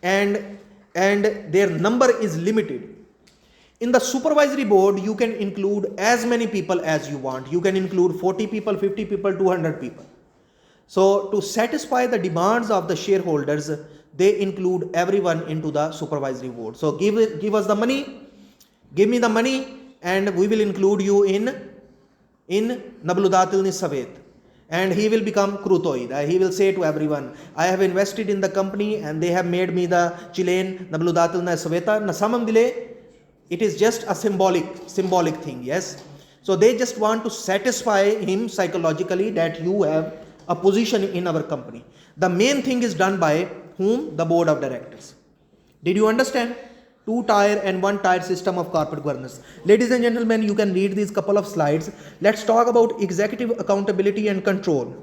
and their number is limited. In the supervisory board, you can include as many people as you want. You can include 40 people, 50 people, 200 people. So to satisfy the demands of the shareholders, they include everyone into the supervisory board. So give us the money, give me the money, and we will include you in Nabludatil Nisavet. And he will become Krutoid. He will say to everyone, I have invested in the company and they have made me the Chilean Nabludatil Nisaveta Nasamam Dile. It is just a symbolic thing. Yes. So they just want to satisfy him psychologically that you have a position in our company. The main thing is done by whom? The board of directors. Did you understand? two-tier and one-tier system of corporate governance. Ladies and gentlemen, you can read these couple of slides. Let's talk about executive accountability and control.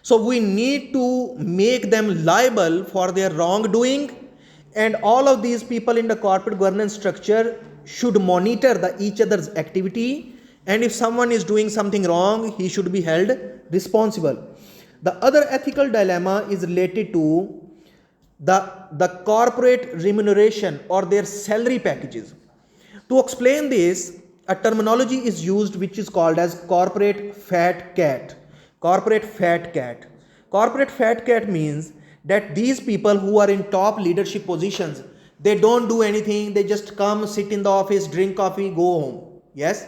So we need to make them liable for their wrongdoing, and all of these people in the corporate governance structure should monitor each other's activity, and if someone is doing something wrong, he should be held responsible. The other ethical dilemma is related to the corporate remuneration or their salary packages. To explain this, a terminology is used which is called as corporate fat cat. Corporate fat cat. Corporate fat cat means that these people who are in top leadership positions, they don't do anything, they just come, sit in the office, drink coffee, go home. Yes?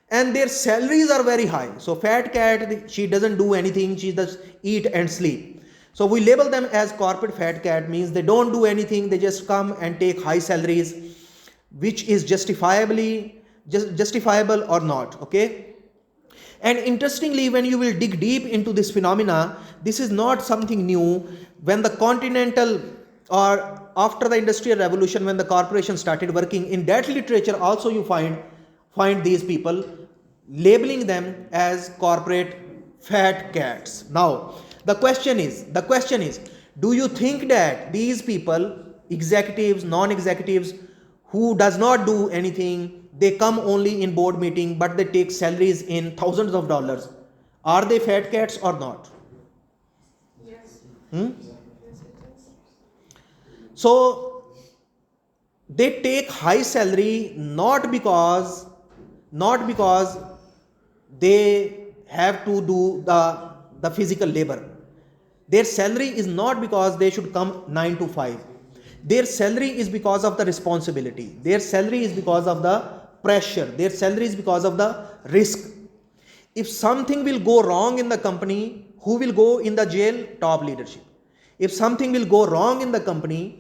And their salaries are very high. So fat cat, she doesn't do anything, she just eat and sleep. So we label them as corporate fat cat, means they don't do anything, they just come and take high salaries, which is justifiable or not. Okay. And interestingly, when you will dig deep into this phenomena, this is not something new. When the continental or after the industrial revolution, when the corporation started working, in that literature also you find these people labeling them as corporate fat cats. Now the question is, do you think that these people, executives, non-executives, who does not do anything, they come only in board meeting but they take salaries in thousands of dollars, are they fat cats or not? Yes. So they take high salary not because they have to do the physical labor. Their salary is not because they should come 9 to 5. Their salary is because of the responsibility. Their salary is because of the pressure. Their salary is because of the risk. If something will go wrong in the company, who will go in the jail? Top leadership. If something will go wrong in the company,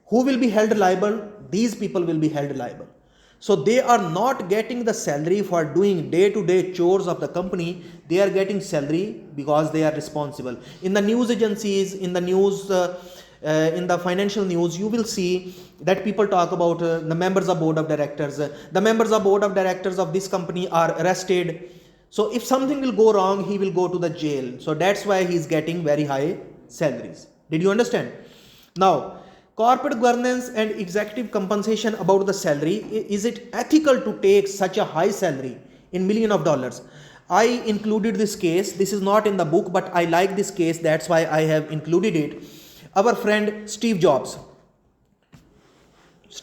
who will be held liable? These people will be held liable. So they are not getting the salary for doing day-to-day chores of the company. They are getting salary because they are responsible. In the news agencies, in the news, in the financial news, you will see that people talk about the members of board of directors. The members of board of directors of this company are arrested. So if something will go wrong, he will go to the jail. So that's why he is getting very high salaries. Did you understand? Now, corporate governance and executive compensation about the salary. Is it ethical to take such a high salary in millions of dollars? I included this case. This is not in the book, but I like this case. That's why I have included it. Our friend Steve Jobs.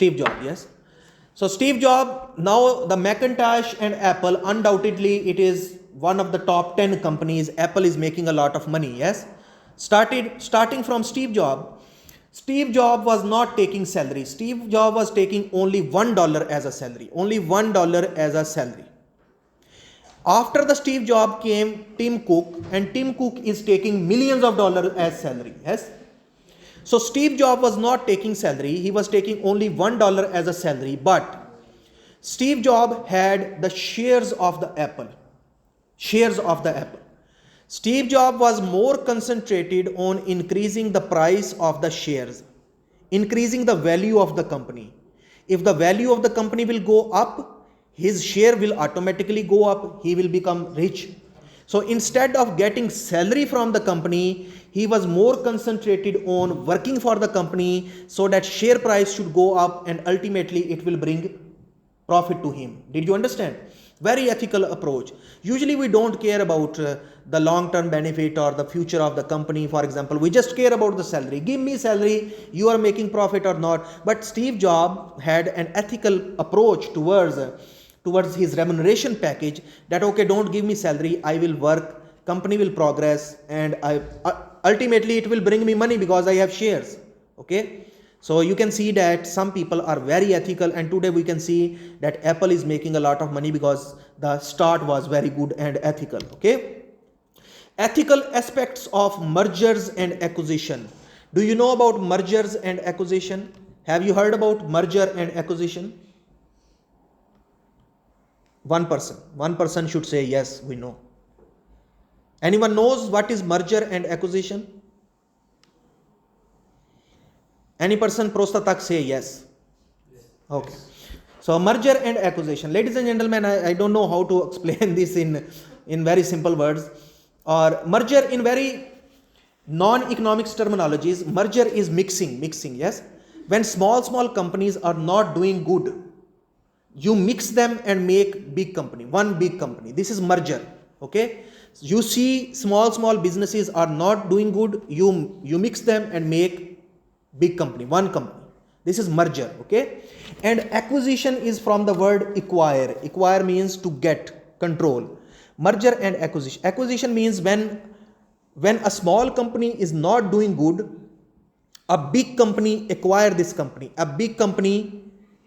Yes. So Steve Jobs, now the Macintosh and Apple, undoubtedly it is one of the top 10 companies. Apple is making a lot of money. Yes. Starting from Steve Jobs. Steve Jobs was not taking salary. Steve Jobs was taking only $1 as a salary. Only $1 as a salary. After the Steve Jobs came Tim Cook, and Tim Cook is taking millions of dollars as salary. Yes. So Steve Jobs was not taking salary. He was taking only $1 as a salary. But Steve Jobs had the shares of the Apple. Steve Jobs was more concentrated on increasing the price of the shares, increasing the value of the company. If the value of the company will go up, his share will automatically go up. He will become rich. So instead of getting salary from the company, he was more concentrated on working for the company so that share price should go up and ultimately it will bring profit to him. Did you understand? Very ethical approach. Usually we don't care about the long-term benefit or the future of the company. For example, we just care about the salary. Give me salary, you are making profit or not. But Steve Jobs had an ethical approach towards his remuneration package, that okay, don't give me salary, I will work, company will progress, and ultimately it will bring me money because I have shares. Okay. So you can see that some people are very ethical, and today we can see that Apple is making a lot of money because the start was very good and ethical. Okay. Ethical aspects of mergers and acquisition. Do you know about mergers and acquisition? Have you heard about merger and acquisition? One person should say yes, we know. Anyone knows what is merger and acquisition? Any person prostatak say yes. Okay. So merger and acquisition. Ladies and gentlemen, I don't know how to explain this in very simple words. Or merger in very non-economics terminologies, merger is mixing, yes. When small companies are not doing good, you mix them and make big company, one big company. This is merger, okay. You see small businesses are not doing good, you mix them and make big company, one company. This is merger, okay. And acquisition is from the word acquire means to get, control. Merger and acquisition means when a small company is not doing good, a big company acquire this company, a big company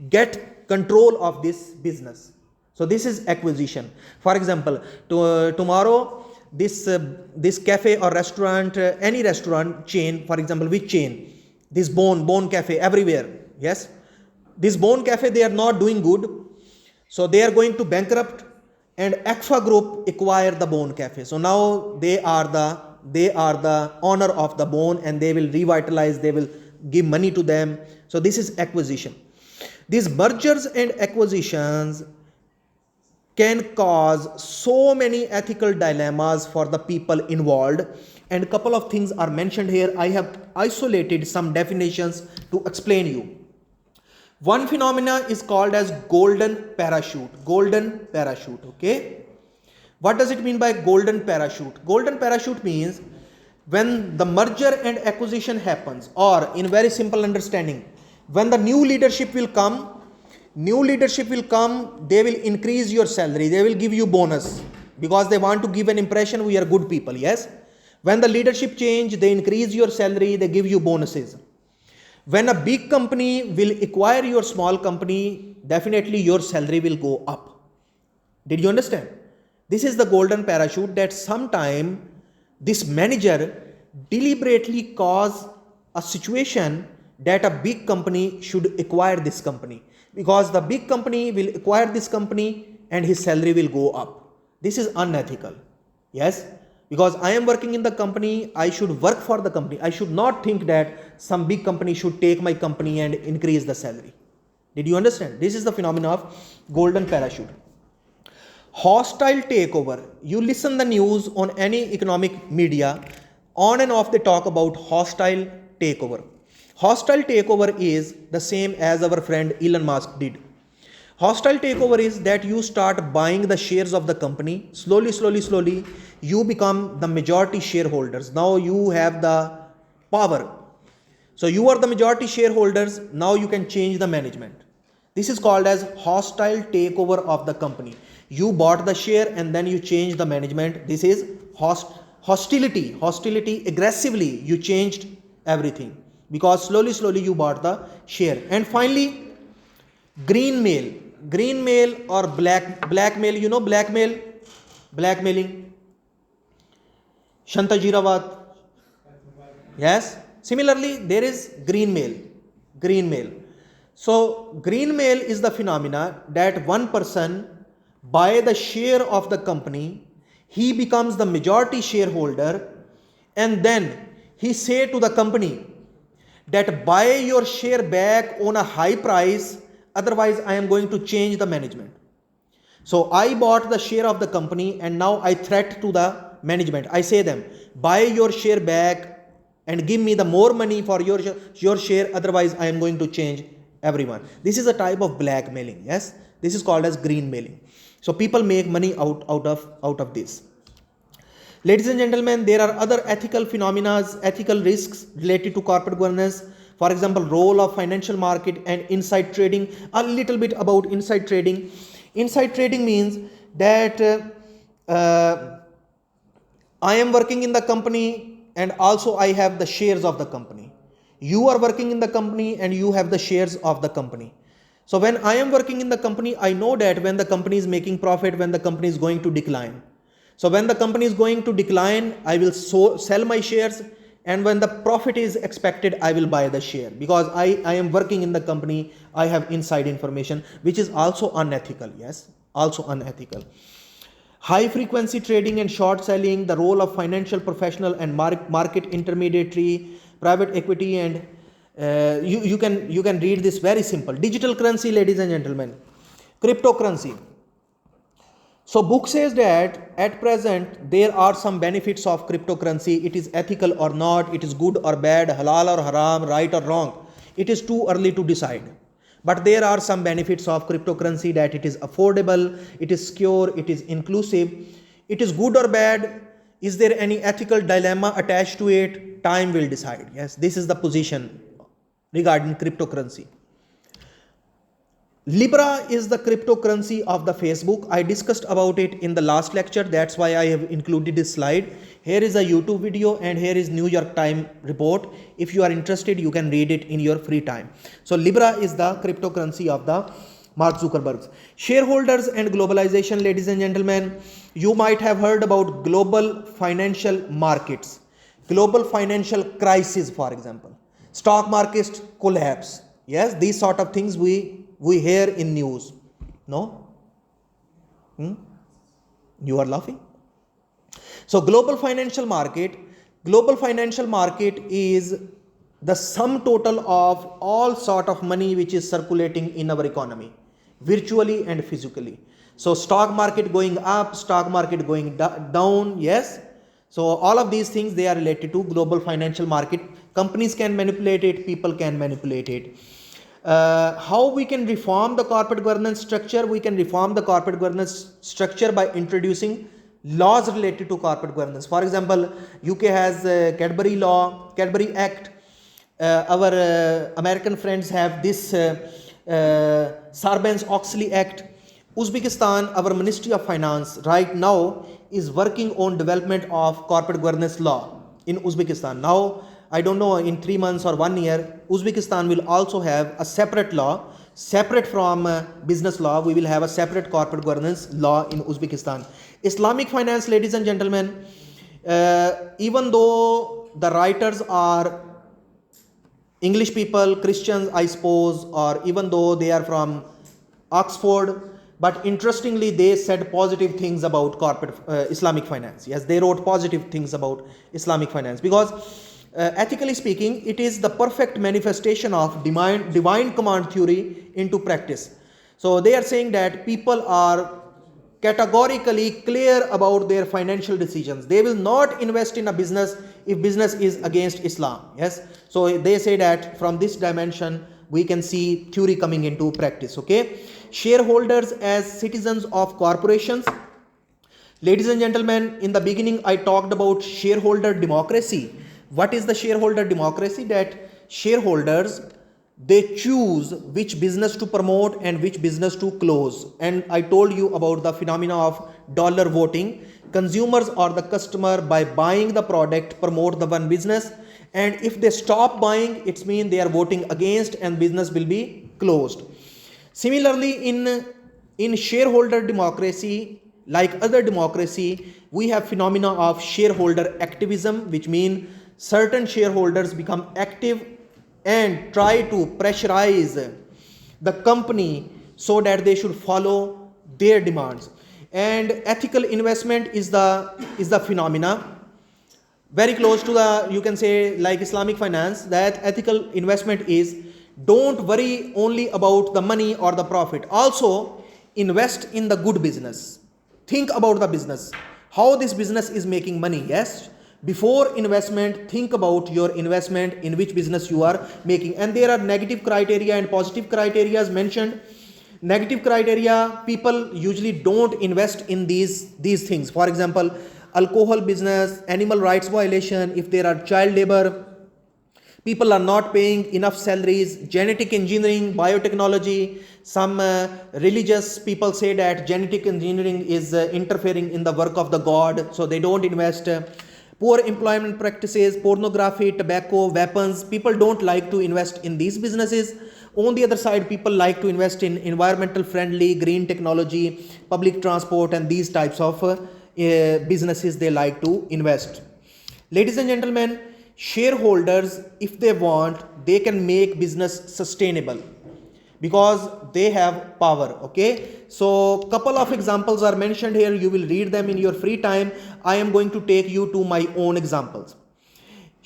get control of this business. So this is acquisition. For example, tomorrow this cafe or restaurant, any restaurant chain, for example, which chain, this bone cafe everywhere, yes, this bone cafe, they are not doing good, so they are going to bankrupt, and Akfa group acquire the bone cafe. So now they are the owner of the bone, and they will revitalize, they will give money to them. So this is acquisition. These mergers and acquisitions can cause so many ethical dilemmas for the people involved, and a couple of things are mentioned here. I have isolated some definitions to explain you. One phenomena is called as golden parachute, okay. What does it mean by golden parachute? Golden parachute means when the merger and acquisition happens, or in very simple understanding, when the new leadership will come, they will increase your salary, they will give you bonus, because they want to give an impression we are good people, yes. When the leadership change, they increase your salary, they give you bonuses. When a big company will acquire your small company, definitely your salary will go up. Did you understand? This is the golden parachute, that sometime this manager deliberately cause a situation that a big company should acquire this company, because the big company will acquire this company and his salary will go up. This is unethical, yes. Because I am working in the company, I should work for the company. I should not think that some big company should take my company and increase the salary. Did you understand? This is the phenomenon of golden parachute. Hostile takeover. You listen the news on any economic media, on and off they talk about hostile takeover. Hostile takeover is the same as our friend Elon Musk did. Hostile takeover is that you start buying the shares of the company. Slowly, you become the majority shareholders. Now you have the power. So you are the majority shareholders. Now you can change the management. This is called as hostile takeover of the company. You bought the share and then you change the management. This is hostility. Aggressively you changed everything, because slowly you bought the share. And finally, Greenmail or blackmail. You know blackmailing, Shantajirawat. Yes. Similarly, there is Greenmail. So Greenmail is the phenomena that one person buy the share of the company, he becomes the majority shareholder, and then he say to the company that buy your share back on a high price, otherwise I am going to change the management. So I bought the share of the company and now I threat to the management. I say them, buy your share back and give me the more money for your share, otherwise I am going to change everyone. This is a type of blackmailing, yes. This is called as greenmailing. So people make money out of this. Ladies and gentlemen, there are other ethical phenomena, ethical risks related to corporate governance. For example, role of financial market and inside trading. A little bit about inside trading. Inside trading means that I am working in the company and also I have the shares of the company. You are working in the company and you have the shares of the company. So when I am working in the company, I know that when the company is making profit, when the company is going to decline. So when the company is going to decline, I will sell my shares, and when the profit is expected, I will buy the share, because I am working in the company, I have inside information, which is also unethical, yes, also unethical. High frequency trading and short selling, the role of financial professional and market intermediary, private equity and You can read this very simple. Digital currency, ladies and gentlemen, cryptocurrency. So book says that at present there are some benefits of cryptocurrency. It is ethical or not, it is good or bad, halal or haram, right or wrong. It is too early to decide. But there are some benefits of cryptocurrency, that it is affordable, it is secure, it is inclusive. It is good or bad. Is there any ethical dilemma attached to it? Time will decide. Yes, this is the position regarding cryptocurrency. Libra is the cryptocurrency of the Facebook. I discussed about it in the last lecture. That's why I have included this slide. Here is a YouTube video and here is New York Times report. If you are interested, you can read it in your free time. So Libra is the cryptocurrency of the Mark Zuckerberg. Shareholders and globalization, ladies and gentlemen. You might have heard about global financial markets, global financial crisis, for example, stock market collapse. Yes, these sort of things we hear in news. No? You are laughing. So global financial market is the sum total of all sort of money which is circulating in our economy, virtually and physically. So stock market going up, stock market going down. Yes. So all of these things, they are related to global financial market. Companies can manipulate it, people can manipulate it. How we can reform the corporate governance structure? We can reform the corporate governance structure by introducing laws related to corporate governance. For example, UK has Cadbury law, Cadbury Act. Our American friends have this Sarbanes-Oxley Act. Uzbekistan, our Ministry of Finance right now is working on development of corporate governance law in Uzbekistan. Now, I don't know, in 3 months or 1 year, Uzbekistan will also have a separate law, separate from business law. We will have a separate corporate governance law in Uzbekistan. Islamic finance, ladies and gentlemen, even though the writers are English people, Christians, I suppose, or even though they are from Oxford, but interestingly, they said positive things about corporate Islamic finance. Yes, they wrote positive things about Islamic finance because ethically speaking, it is the perfect manifestation of divine command theory into practice. So they are saying that people are categorically clear about their financial decisions. They will not invest in a business if business is against Islam. Yes. So they say that from this dimension, we can see theory coming into practice. Okay. Shareholders as citizens of corporations. Ladies and gentlemen, in the beginning, I talked about shareholder democracy. What is the shareholder democracy? That shareholders, they choose which business to promote and which business to close. And I told you about the phenomena of dollar voting. Consumers or the customer, by buying the product, promote the one business. And if they stop buying, it means they are voting against and business will be closed. Similarly, in shareholder democracy, like other democracy, we have phenomena of shareholder activism, which means certain shareholders become active and try to pressurize the company so that they should follow their demands. And ethical investment is the phenomena very close to the, you can say, like Islamic finance, that ethical investment is don't worry only about the money or the profit. Also invest in the good business. Think about the business, how this business is making money. Yes. Before investment, think about your investment, in which business you are making. And there are negative criteria and positive criteria as mentioned. Negative criteria, people usually don't invest in these things. For example, alcohol business, animal rights violation, if there are child labor, people are not paying enough salaries, genetic engineering, biotechnology. Some religious people say that genetic engineering is interfering in the work of the God, so they don't invest. Poor employment practices, pornography, tobacco, weapons. People don't like to invest in these businesses. On the other side, people like to invest in environmental friendly, green technology, public transport, and these types of businesses they like to invest. Ladies and gentlemen, shareholders, if they want, they can make business sustainable because they have power. Okay, so couple of examples are mentioned here. You will read them in your free time. I am going to take you to my own examples.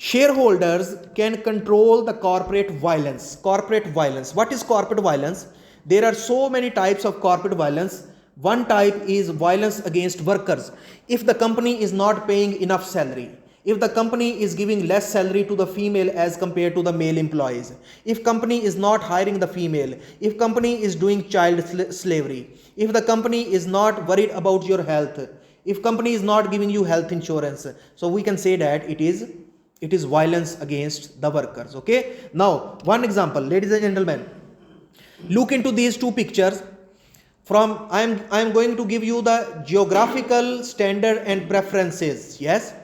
Shareholders can control the corporate violence. Corporate violence. What is corporate violence? There are so many types of corporate violence. One type is violence against workers. If the company is not paying enough salary, if the company is giving less salary to the female as compared to the male employees, if company is not hiring the female, if company is doing child slavery, if the company is not worried about your health, if company is not giving you health insurance, so we can say that it is violence against the workers. Okay, now one example, ladies and gentlemen, look into these two pictures. From I am going to give you the geographical standard and preferences. Yes,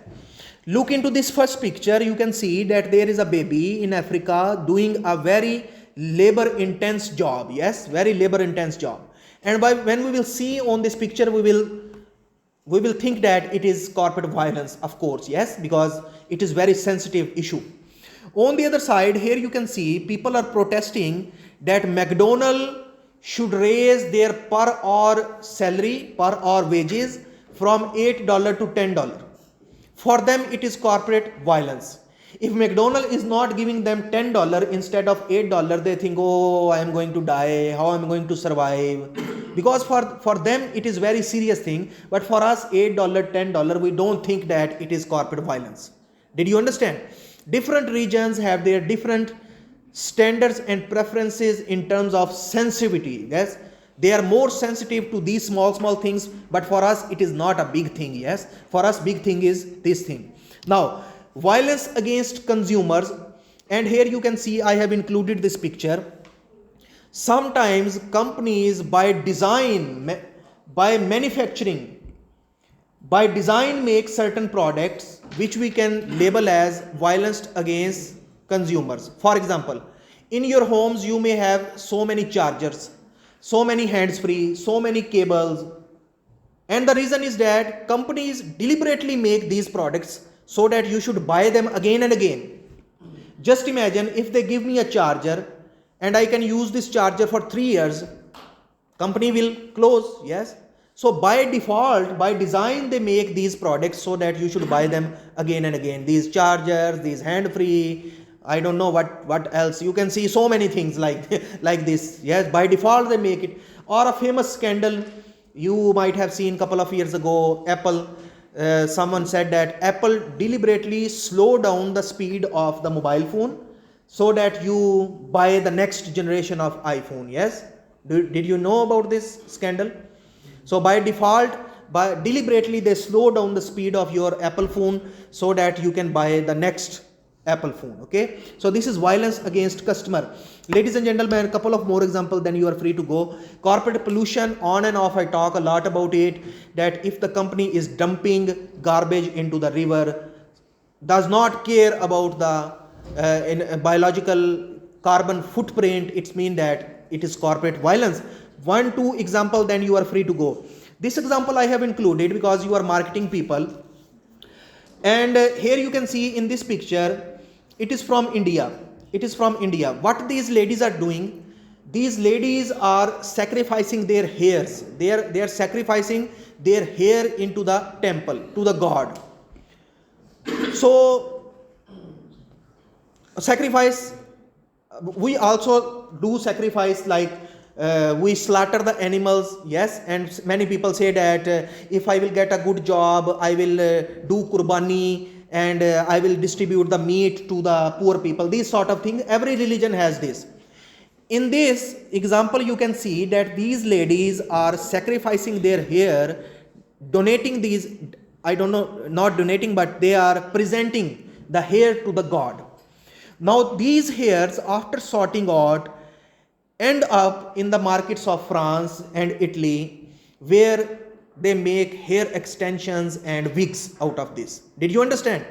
look into this first picture. You can see that there is a baby in Africa doing a very labor intense job. Yes, very labor intense job. And when we will see on this picture, we will think that it is corporate violence, of course. Yes, because it is very sensitive issue. On the other side, here you can see people are protesting that McDonald's should raise their per hour salary, per hour wages from $8 to $10. For them, it is corporate violence. If McDonald's is not giving them $10 instead of $8, they think, oh, I am going to die, how I am going to survive. Because for them, it is very serious thing. But for us, $8, $10, we don't think that it is corporate violence. Did you understand? Different regions have their different standards and preferences in terms of sensitivity. Yes, they are more sensitive to these small things, but for us it is not a big thing. Yes, for us big thing is this thing. Now, violence against consumers, and here you can see I have included this picture. Sometimes companies by design, by manufacturing, by design make certain products which we can label as violence against consumers. For example, in your homes you may have so many chargers, so many hands-free, so many cables, and the reason is that companies deliberately make these products so that you should buy them again and again. Just imagine if they give me a charger and I can use this charger for 3 years, company will close. Yes, so by default, by design, they make these products so that you should buy them again and again. These chargers, these hand-free, I don't know what else. You can see so many things like this. Yes, by default they make it. Or a famous scandal you might have seen a couple of years ago, Apple. Someone said that Apple deliberately slowed down the speed of the mobile phone so that you buy the next generation of iPhone. Yes, did you know about this scandal? So by default, by deliberately they slow down the speed of your Apple phone so that you can buy the next Apple phone. Okay, so this is violence against customer. Ladies and gentlemen, a couple of more examples, then you are free to go. Corporate pollution, on and off, I talk a lot about it, that if the company is dumping garbage into the river, does not care about the biological carbon footprint, it means that it is corporate violence. 1-2 example, then you are free to go. This example I have included because you are marketing people, and here you can see in this picture, it is from India. It is from India. What these ladies are doing, these ladies are sacrificing their hairs. They are sacrificing their hair into the temple, to the god. So sacrifice, we also do sacrifice, like we slaughter the animals. Yes, and many people say that if I will get a good job, I will do kurbani, and I will distribute the meat to the poor people. These sort of things, every religion has this. In this example, you can see that these ladies are sacrificing their hair, donating these, I don't know, not donating, but they are presenting the hair to the god. Now these hairs, after sorting out, end up in the markets of France and Italy, where they make hair extensions and wigs out of this. Did you understand?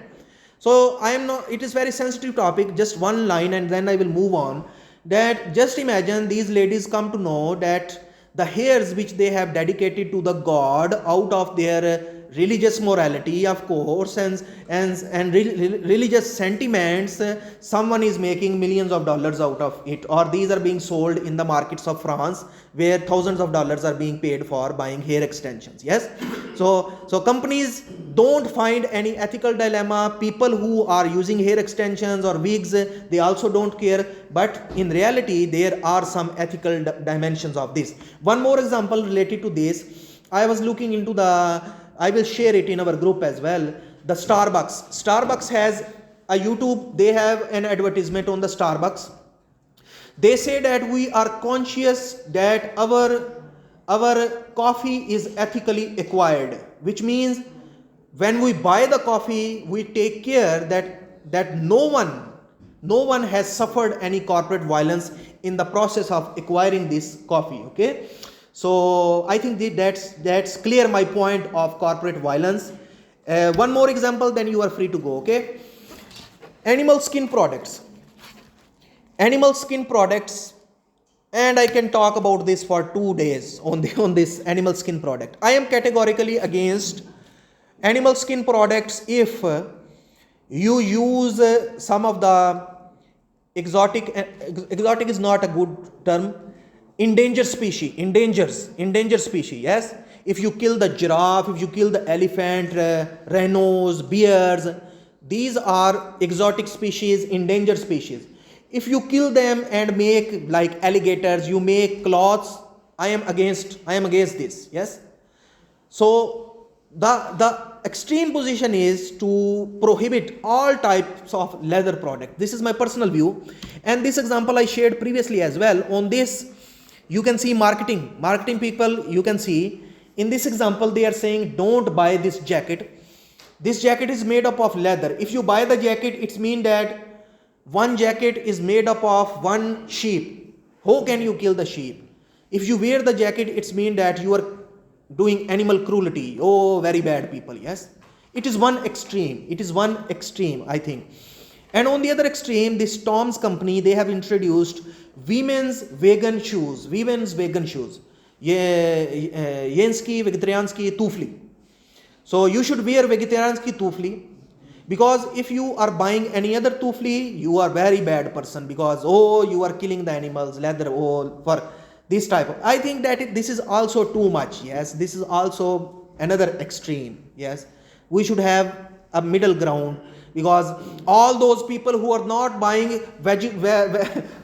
So I am not, it is very sensitive topic, just one line and then I will move on. That just imagine these ladies come to know that the hairs which they have dedicated to the god out of their religious morality, of course, and religious sentiments, someone is making millions of dollars out of it, or these are being sold in the markets of France where thousands of dollars are being paid for buying hair extensions. Yes, So companies don't find any ethical dilemma. People who are using hair extensions or wigs, they also don't care. But in reality, there are some ethical dimensions of this. One more example related to this. I was looking into I will share it in our group as well. The Starbucks. Starbucks has a YouTube. They have an advertisement on the Starbucks. They say that we are conscious that our coffee is ethically acquired, which means when we buy the coffee, we take care that no one has suffered any corporate violence in the process of acquiring this coffee. Okay, so I think that's clear my point of corporate violence. One more example, then you are free to go. Okay, animal skin products. Animal skin products, and I can talk about this for 2 days on this animal skin product. I am categorically against animal skin products if you use some of the exotic is not a good term, endangered species, yes. If you kill the giraffe, if you kill the elephant, rhinos, bears, these are exotic species, endangered species. If you kill them and make like alligators, you make cloths, I am against this, yes. So the extreme position is to prohibit all types of leather product. This is my personal view, and this example I shared previously as well. On this you can see marketing people, you can see in this example they are saying don't buy this jacket. This jacket is made up of leather. If you buy the jacket, it's mean that one jacket is made up of one sheep. How can you kill the sheep? If you wear the jacket, it's mean that you are doing animal cruelty. Oh, very bad people, yes. It is one extreme, I think. And on the other extreme, this Tom's company, they have introduced women's vegan shoes. Yenski, vegetariansky, tufli. So you should wear vegetariansky tufli. Because if you are buying any other tufli, you are very bad person, because you are killing the animals, leather, for this type of. I think that this is also too much. Yes, this is also another extreme. Yes, we should have a middle ground, because all those people who are not buying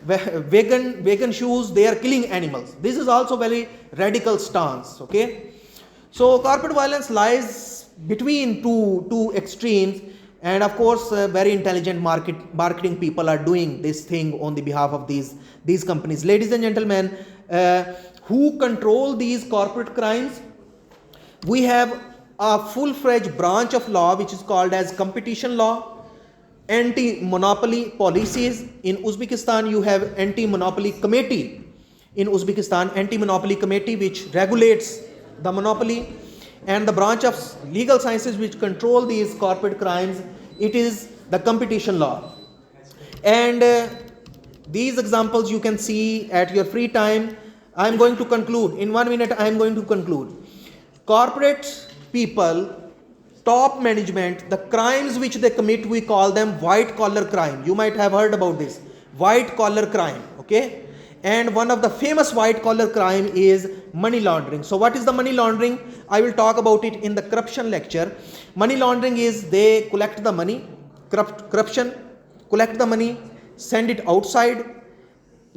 vegan shoes, they are killing animals. This is also very radical stance. Okay, so corporate violence lies between two extremes. And of course, very intelligent marketing people are doing this thing on the behalf of these companies. Ladies and gentlemen, who control these corporate crimes? We have a full-fledged branch of law which is called as competition law, anti-monopoly policies. In Uzbekistan, you have anti-monopoly committee. In Uzbekistan, anti-monopoly committee which regulates the monopoly. And the branch of legal sciences which control these corporate crimes, it is the competition law. And these examples you can see at your free time. I am going to conclude. In 1 minute, I am going to conclude. Corporate people, top management, the crimes which they commit, we call them white collar crime. You might have heard about this. White collar crime. Okay. And one of the famous white collar crime is money laundering. So what is the money laundering? I will talk about it in the corruption lecture. Money laundering is they collect the money, corruption, collect the money, send it outside,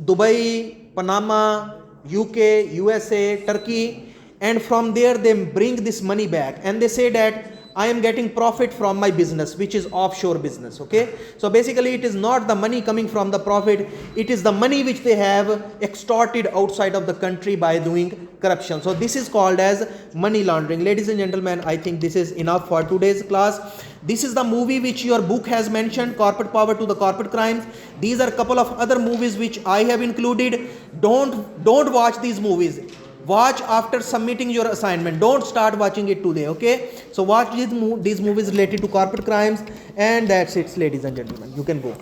Dubai, Panama, UK, USA, Turkey, and from there they bring this money back and they say that I am getting profit from my business, which is offshore business. Okay, so basically it is not the money coming from the profit, it is the money which they have extorted outside of the country by doing corruption. So this is called as money laundering. Ladies and gentlemen, I think this is enough for today's class. This is the movie which your book has mentioned, Corporate Power to the Corporate Crimes. These are a couple of other movies which I have included. Don't watch these movies. Watch after submitting your assignment. Don't start watching it today. Okay, so watch these movies related to corporate crimes, and that's it, ladies and gentlemen. You can go.